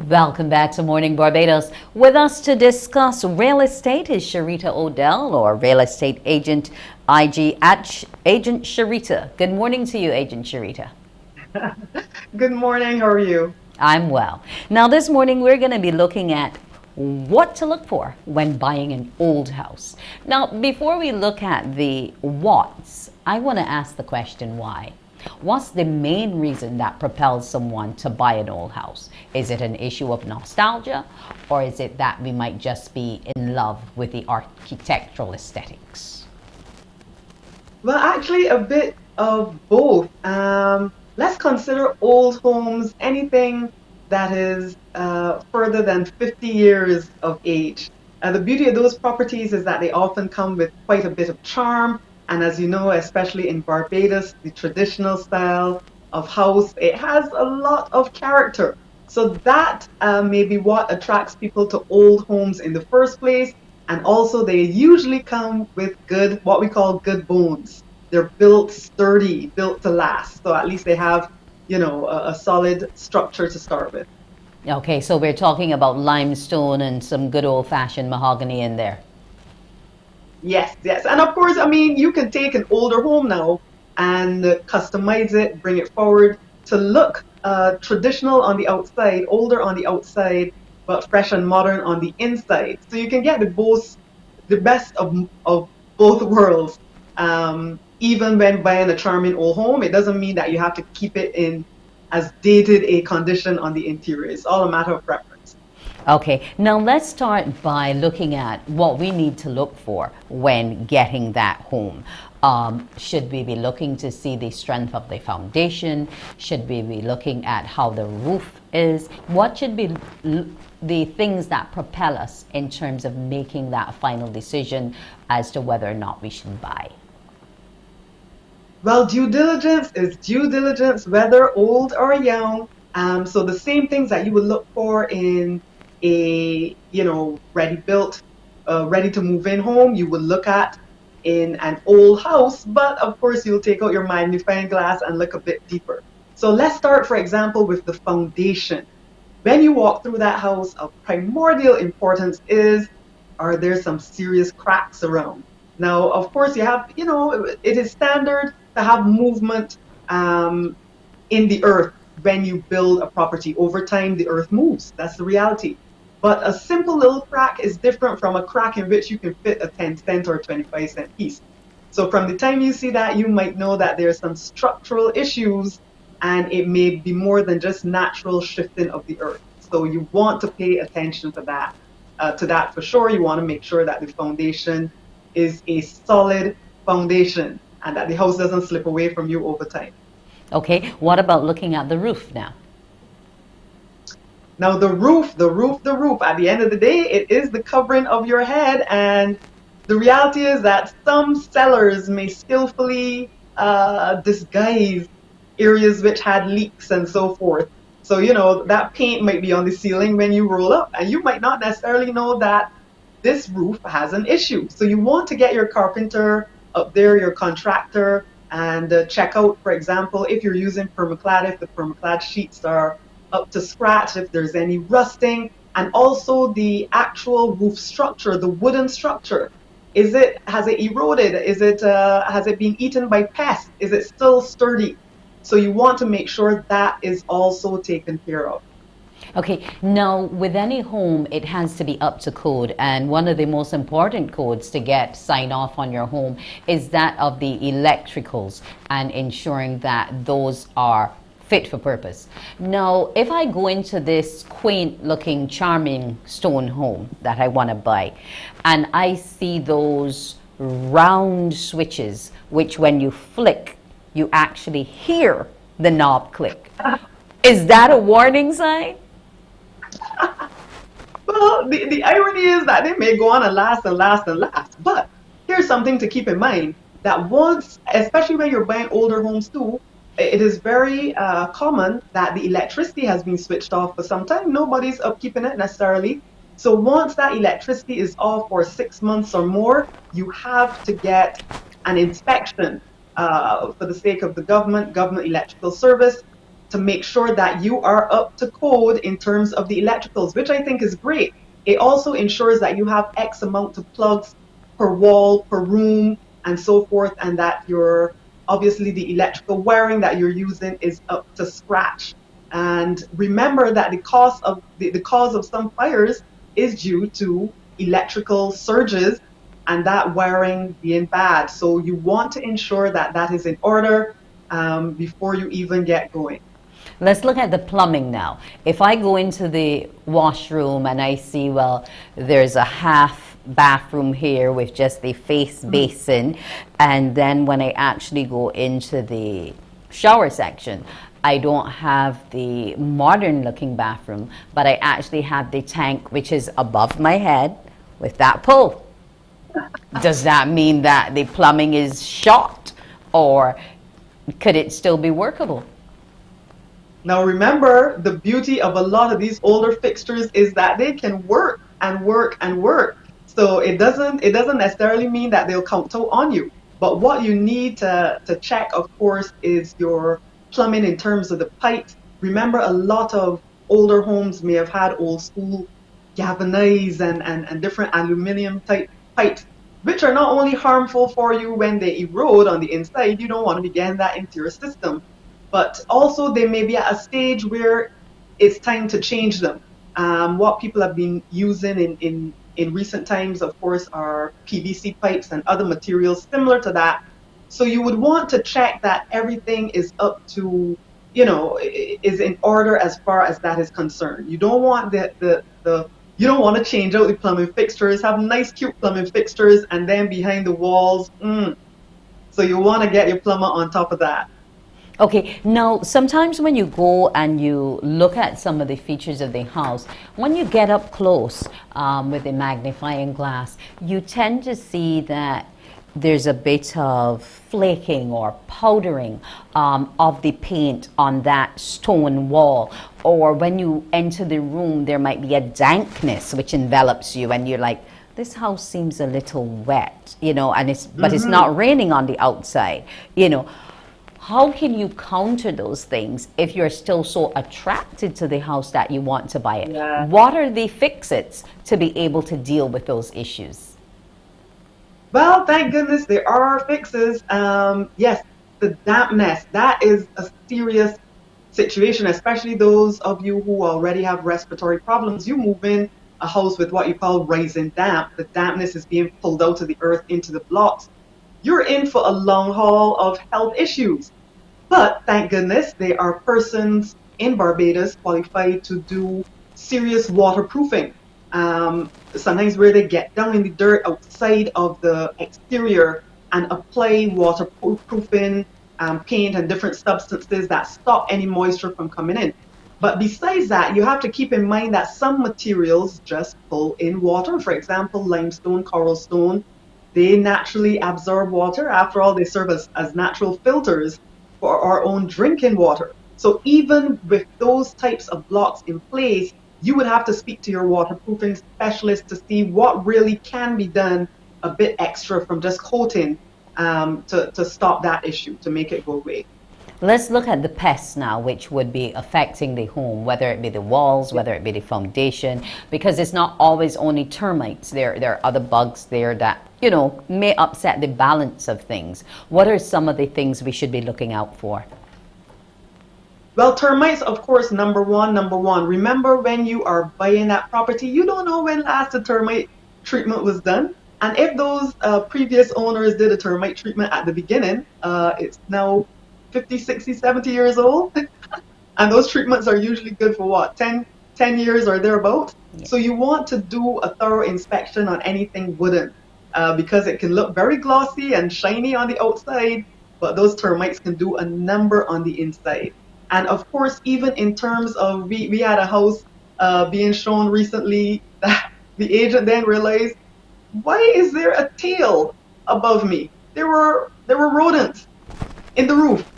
Welcome back to Morning Barbados. With us to discuss real estate is Sharita Odell, or real estate agent IG at Agent Sharita. Good morning to you, Agent Sharita. Good morning. How are you? I'm well. Now this morning we're going to be looking at what to look for when buying an old house. Now before we look at the what's, I want to ask the question why. What's the main reason that propels someone to buy an old house? Is it an issue of nostalgia, or is it that we might just be in love with the architectural aesthetics? Well, actually, a bit of both. Let's consider old homes anything that is further than 50 years of age. The beauty of those properties is that they often come with quite a bit of charm. And as you know, especially in Barbados, the traditional style of house, it has a lot of character. So that may be what attracts people to old homes in the first place. And also they usually come with good, what we call good bones. They're built sturdy, built to last. So at least they have, a solid structure to start with. Okay, so we're talking about limestone and some good old-fashioned mahogany in there. Yes, yes. And of course, you can take an older home now and customize it, bring it forward to look traditional on the outside, older on the outside, but fresh and modern on the inside. So you can get the best of both worlds. Even when buying a charming old home, it doesn't mean that you have to keep it in as dated a condition on the interior. It's all a matter of preference. Okay, now let's start by looking at what we need to look for when getting that home. Should we be looking to see the strength of the foundation? Should we be looking at how the roof is? What should be the things that propel us in terms of making that final decision as to whether or not we should buy? Well, due diligence is due diligence, whether old or young. So the same things that you would look for in a ready-built, ready-to-move-in home, you would look at in an old house, but of course you'll take out your magnifying glass and look a bit deeper. So let's start, for example, with the foundation. When you walk through that house, of primordial importance is, are there some serious cracks around? Now, of course, you have, it is standard to have movement in the earth when you build a property. Over time, the earth moves. That's the reality. But a simple little crack is different from a crack in which you can fit a 10-cent or 25-cent piece. So from the time you see that, you might know that there's some structural issues, and it may be more than just natural shifting of the earth. So you want to pay attention to that. For sure. You want to make sure that the foundation is a solid foundation and that the house doesn't slip away from you over time. Okay, what about looking at the roof now? Now the roof, at the end of the day, it is the covering of your head, and the reality is that some sellers may skillfully disguise areas which had leaks and so forth. So, that paint might be on the ceiling when you roll up, and you might not necessarily know that this roof has an issue. So you want to get your carpenter up there, your contractor, and check out, for example, if you're using permaclad, if the permaclad sheets are up to scratch, if there's any rusting, and also the actual roof structure, the wooden structure. Has it eroded? Has it been eaten by pests? Is it still sturdy? So you want to make sure that is also taken care of. Okay, now with any home, it has to be up to code, and one of the most important codes to get sign off on your home is that of the electricals and ensuring that those are fit for purpose. Now, if I go into this quaint looking, charming stone home that I want to buy, and I see those round switches, which when you flick, you actually hear the knob click. Is that a warning sign? Well, the irony is that they may go on and last and last and last. But here's something to keep in mind, that once, especially when you're buying older homes too, it is very common that the electricity has been switched off for some time. Nobody's upkeeping it necessarily. So once that electricity is off for 6 months or more, you have to get an inspection for the sake of the government electrical service, to make sure that you are up to code in terms of the electricals, which I think is great. It also ensures that you have X amount of plugs per wall, per room, and so forth, and that your obviously the electrical wiring that you're using is up to scratch. And remember that the cause of some fires is due to electrical surges and that wiring being bad. So you want to ensure that that is in order before you even get going. Let's look at the plumbing now. If I go into the washroom and I see, well, there's a half bathroom here with just the face basin, and then when I actually go into the shower section, I don't have the modern looking bathroom, but I actually have the tank which is above my head with that pull. Does that mean that the plumbing is shot, or could it still be workable? Now remember, the beauty of a lot of these older fixtures is that they can work and work and work. So it doesn't necessarily mean that they'll count out on you. But what you need to check, of course, is your plumbing in terms of the pipes. Remember, a lot of older homes may have had old school galvanized and different aluminum type pipes, which are not only harmful for you when they erode on the inside, you don't want to be getting that into your system, but also they may be at a stage where it's time to change them. What people have been using in recent times, of course, are PVC pipes and other materials similar to that. So you would want to check that everything is up to, is in order as far as that is concerned. You don't want you don't want to change out the plumbing fixtures, have nice cute plumbing fixtures, and then behind the walls, so you want to get your plumber on top of that. Okay, now sometimes when you go and you look at some of the features of the house, when you get up close with a magnifying glass, you tend to see that there's a bit of flaking or powdering of the paint on that stone wall. Or when you enter the room, there might be a dankness which envelops you, and you're like, this house seems a little wet, and but it's not raining on the outside, How can you counter those things if you're still so attracted to the house that you want to buy it? Yeah. What are the fix-its to be able to deal with those issues? Well, thank goodness there are fixes. Yes, the dampness, that is a serious situation, especially those of you who already have respiratory problems. You move in a house with what you call rising damp. The dampness is being pulled out of the earth into the blocks. You're in for a long haul of health issues. But thank goodness there are persons in Barbados qualified to do serious waterproofing. Sometimes where they get down in the dirt outside of the exterior and apply waterproofing paint and different substances that stop any moisture from coming in. But besides that, you have to keep in mind that some materials just pull in water. For example, limestone, coral stone, they naturally absorb water. After all, they serve as natural filters for our own drinking water. So even with those types of blocks in place, you would have to speak to your waterproofing specialist to see what really can be done a bit extra from just coating to stop that issue, to make it go away. Let's look at the pests now, which would be affecting the home, whether it be the walls, whether it be the foundation, because it's not always only termites. There are other bugs there that, may upset the balance of things. What are some of the things we should be looking out for? Well, termites, of course, number one. Remember, when you are buying that property, you don't know when last the termite treatment was done. And if those previous owners did a termite treatment at the beginning, it's now 50, 60, 70 years old. And those treatments are usually good for what, 10 years or thereabouts? Yeah. So you want to do a thorough inspection on anything wooden because it can look very glossy and shiny on the outside, but those termites can do a number on the inside. And of course, even in terms of, we had a house being shown recently that the agent then realized, why is there a tail above me? There were rodents in the roof.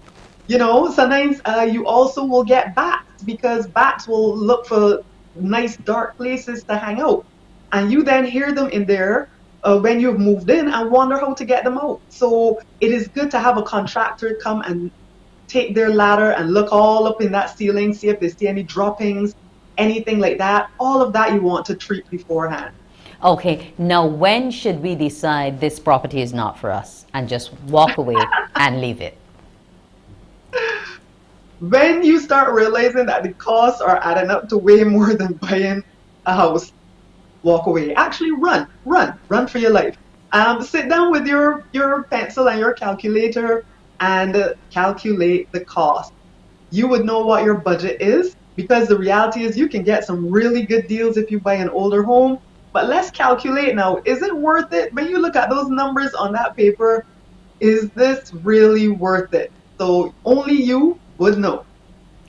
Sometimes you also will get bats, because bats will look for nice dark places to hang out. And you then hear them in there when you've moved in and wonder how to get them out. So it is good to have a contractor come and take their ladder and look all up in that ceiling, see if they see any droppings, anything like that. All of that you want to treat beforehand. Okay, now when should we decide this property is not for us and just walk away and leave it? When you start realizing that the costs are adding up to way more than buying a house, walk away. Actually, run for your life. Sit down with your pencil and your calculator and calculate the cost. You would know what your budget is, because the reality is you can get some really good deals if you buy an older home. But let's calculate now. Is it worth it? When you look at those numbers on that paper, is this really worth it? So only you would know.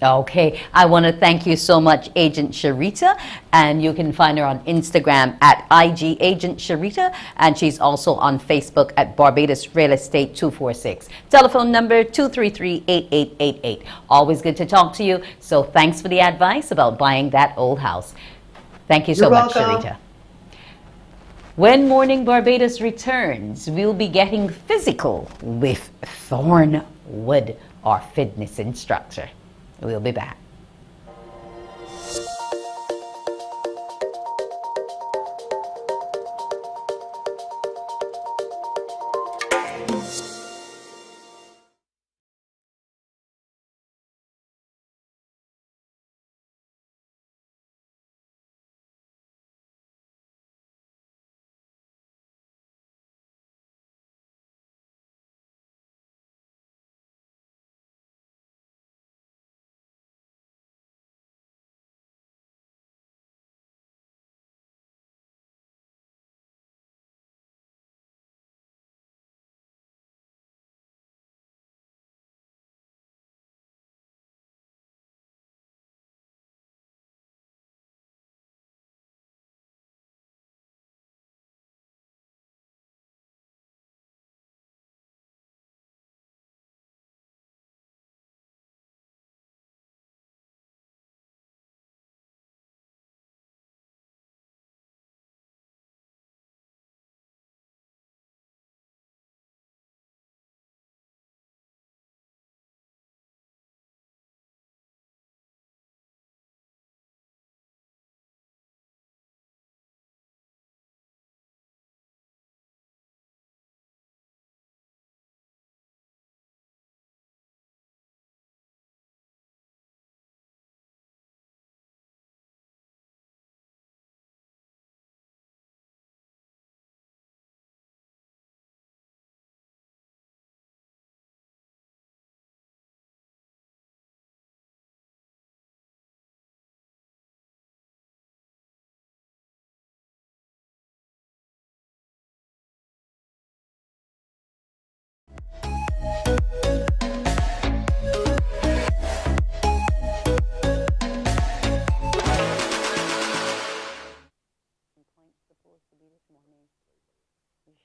Okay, I want to thank you so much, Agent Sharita, and you can find her on Instagram at IG Agent Sharita, and she's also on Facebook at Barbados Real Estate 246. Telephone number 233-8888. Always good to talk to you, so thanks for the advice about buying that old house. Thank you so much, Sharita. When Morning Barbados returns, we'll be getting physical with Thorn Wood, our fitness instructor. We'll be back.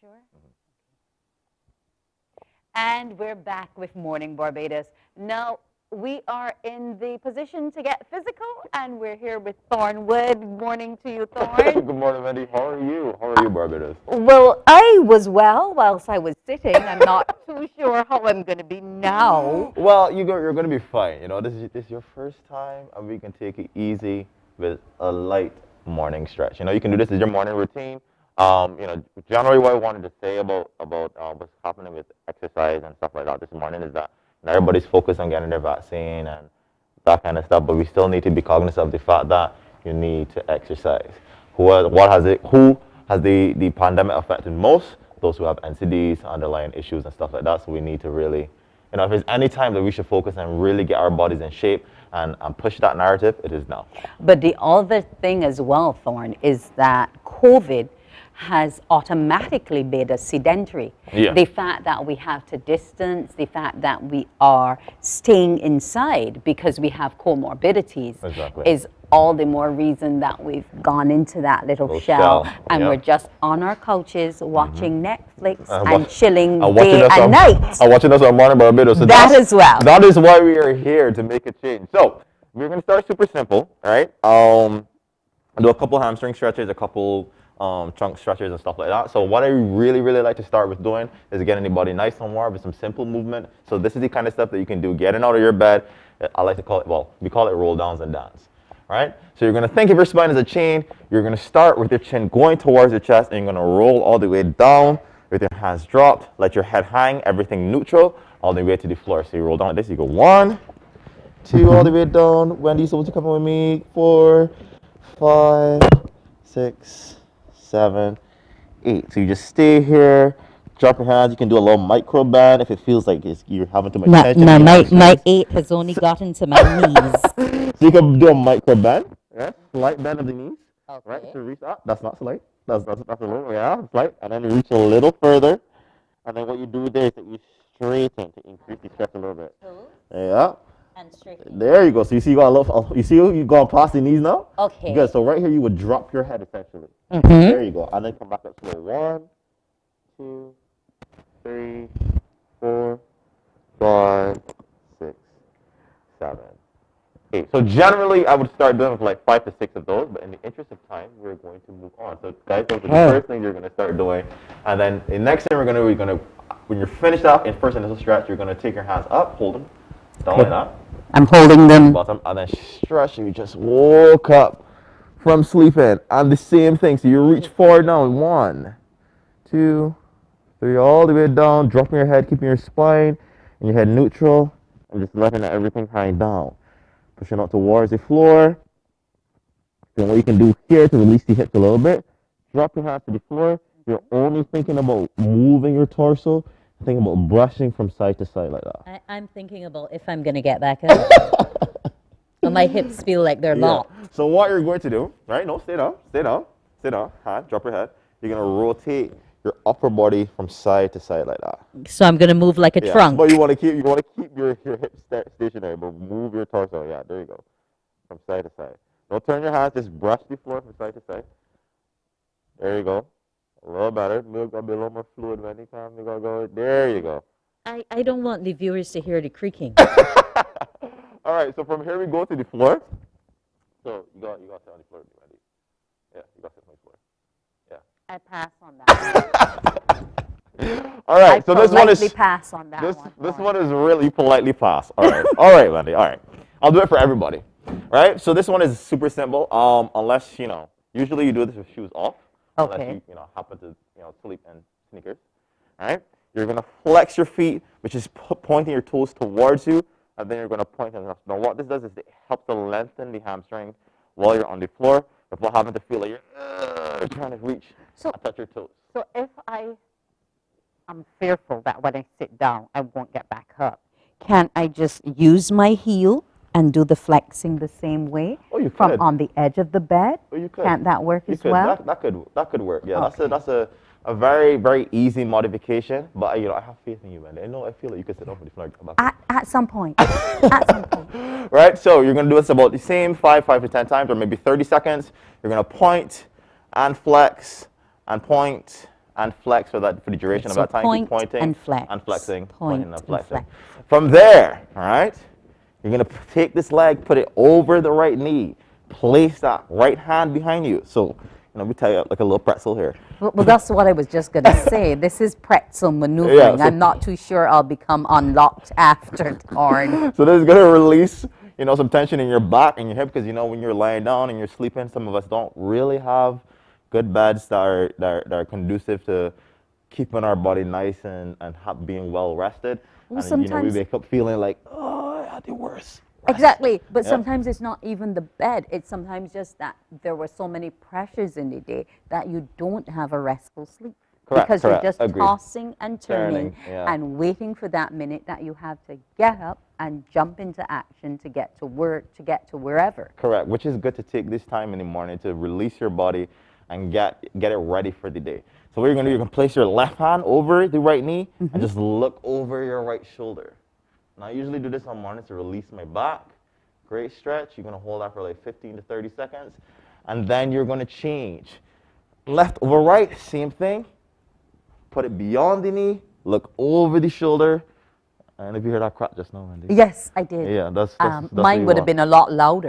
Sure? And we're back with Morning Barbados. Now, we are in the position to get physical, and we're here with Thornwood. Good morning to you, Thorn. Good morning, Wendy. How are you? How are you, Barbados? Well, I was well whilst I was sitting. I'm not too sure how I'm going to be now. Well, you're going to be fine. You know, this is your first time, and we can take it easy with a light morning stretch. You know, you can do this as your morning routine. You know, generally what I wanted to say about what's happening with exercise and stuff like that this morning is that everybody's focused on getting their vaccine and that kind of stuff, but we still need to be cognizant of the fact that you need to exercise. Who has the pandemic affected most? Those who have NCDs, underlying issues and stuff like that. So we need to really, you know, if there's any time that we should focus and really get our bodies in shape and push that narrative, it is now. But the other thing as well, Thorn, is that COVID has automatically made us sedentary. Yeah. The fact that we have to distance, the fact that we are staying inside because we have comorbidities is all the more reason that we've gone into that little shell and we're just on our couches watching Netflix and chilling day and night. And watching us on Morning Barbados. So that as well. That is why we are here, to make a change. So we're going to start super simple, all right? Do a couple hamstring stretches, a couple trunk stretchers and stuff like that. So what I really, really like to start with doing is getting the body nice and warm with some simple movement. So this is the kind of stuff that you can do getting out of your bed. I like to call it, well, we call it roll downs and dance. Right? So you're going to think of your spine as a chain. You're going to start with your chin going towards your chest, and you're going to roll all the way down with your hands dropped. Let your head hang, everything neutral, all the way to the floor. So you roll down like this. You go 1, 2, all the way down. Wendy's supposed to come with me. 4, 5, 6, 7, 8. So you just stay here. Drop your hands. You can do a little micro bend if it feels like you're having too much tension. My 8 has only gotten to my knees. So you can do a micro bend, right? Slight bend of the knees, right? So reach up. That's not slight. That's a little, yeah, slight. And then you reach a little further. And then what you do there is that you straighten to increase the stretch a little bit. Yeah. And straighten. There you go. So you see you got a little. You see you going past the knees now? Okay. Good. So right here you would drop your head essentially. Mm-hmm. There you go. And then come back up slow. 1, 2, 3, 4, 5, 6, 7, 8. So generally, I would start doing like 5 to 6 of those, but in the interest of time, we're going to move on. So guys, those are the first thing you're going to start doing. And then the next thing we're going to, when you're finished off in first initial stretch, you're going to take your hands up, hold them, down like that. I'm holding them. Bottom, and then stretch, and you just woke up from sleeping. And the same thing, so you reach forward now. 1, 2, 3, all the way down, dropping your head, keeping your spine and your head neutral, and just letting everything hang down. Pushing out towards the floor. Then what you can do here to release the hips a little bit, drop your hands to the floor. You're only thinking about moving your torso, thinking about brushing from side to side like that. I'm thinking about if I'm going to get back up. And my hips feel like they're locked. So what you're going to do, right? No, stay down, stay down, stay down. Hand, drop your head. You're going to rotate your upper body from side to side like that. So I'm going to move like a trunk. But you want to keep your hips stationary, but move your torso. Yeah, there you go. From side to side. Don't turn your hands, just brush the floor from side to side. There you go. A little better. Got to be a little more fluid when you come. You gotta go. There you go. I don't want the viewers to hear the creaking. All right, so from here we go to the floor. So you got to sit on the floor, ready? Yeah, you got to sit on the floor. Yeah. I pass on that. All right, so this one is pass on that this one is really politely pass. All right, all right, Wendy. All right, I'll do it for everybody. All right, so this one is super simple. Unless usually you do this with shoes off. Okay. Unless you happen to sleep in sneakers. All right, you're gonna flex your feet, which is pointing your toes towards you, and then you're gonna point them up. Now what this does is it helps to lengthen the hamstring while you're on the floor, without having to feel like you're trying to reach and touch your toes. So if I'm fearful that when I sit down, I won't get back up, can't I just use my heel and do the flexing the same way from on the edge of the bed? Oh, you could. Can't that work as well? That could work. Yeah, that's a very, very easy modification. But I have faith in you, man. I feel like you can sit off with the floor. At some point. At some point. Right. So you're gonna do this about the same 5 to 10 times, or maybe 30 seconds. You're gonna point and flex and point and flex for the duration of that time. Keep pointing and flex. And flexing. Pointing and flexing. From there, all right. You're going to take this leg, put it over the right knee, place that right hand behind you. So, we tell you like a little pretzel here. Well, that's what I was just going to say. This is pretzel maneuvering. Yeah, so I'm not too sure I'll become unlocked after hard. So this is going to release, some tension in your back and your hip, because, when you're lying down and you're sleeping, some of us don't really have good beds that are conducive to keeping our body nice and being well rested. Well, and sometimes we wake up feeling like, oh, I had the worst. Exactly, but sometimes it's not even the bed. It's sometimes just that there were so many pressures in the day that you don't have a restful sleep. Because you're just tossing and turning and waiting for that minute that you have to get up and jump into action to get to work, to get to wherever. Correct, which is good to take this time in the morning to release your body and get it ready for the day. So what you're going to do, you're going to place your left hand over the right knee and just look over your right shoulder. Now, I usually do this on mornings to release my back. Great stretch. You're going to hold that for like 15 to 30 seconds. And then you're going to change. Left over right, same thing. Put it beyond the knee. Look over the shoulder. And if you heard that crack just now, Wendy. Yes, I did. Yeah, that's mine would have been a lot louder.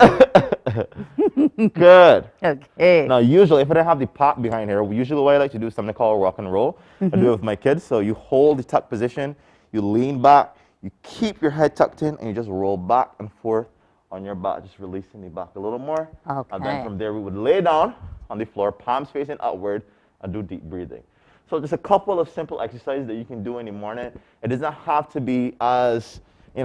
Good. Okay. Now, usually, if I don't have the pop behind here, usually what I like to do is something called rock and roll. I do it with my kids. So you hold the tuck position, you lean back, you keep your head tucked in, and you just roll back and forth on your back, just releasing the back a little more. Okay. And then from there, we would lay down on the floor, palms facing outward, and do deep breathing. So just a couple of simple exercises that you can do in the morning. It does not have to be as,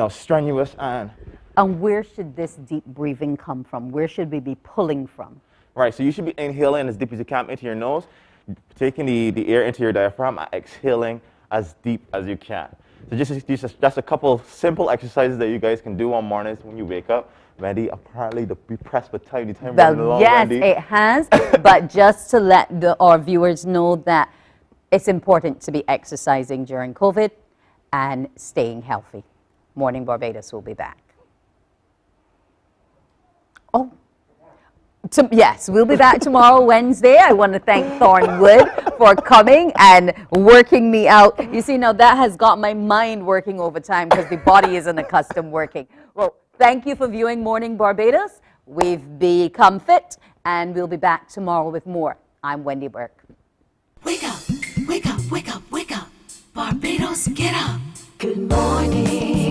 strenuous and... And where should this deep breathing come from? Where should we be pulling from? Right, so you should be inhaling as deep as you can into your nose, taking the air into your diaphragm, and exhaling as deep as you can. So just a couple simple exercises that you guys can do on mornings when you wake up. Wendy, apparently be pressed for time running along, Yes, Wendy. it has. But just to let our viewers know that it's important to be exercising during COVID and staying healthy. Morning Barbados will be back. Oh, yes, we'll be back tomorrow, Wednesday. I want to thank Thornwood for coming and working me out. You see, now that has got my mind working overtime because the body isn't accustomed working. Well, thank you for viewing Morning Barbados. We've become fit, and we'll be back tomorrow with more. I'm Wendy Burke. Wake up, wake up, wake up, wake up. Barbados, get up. Good morning.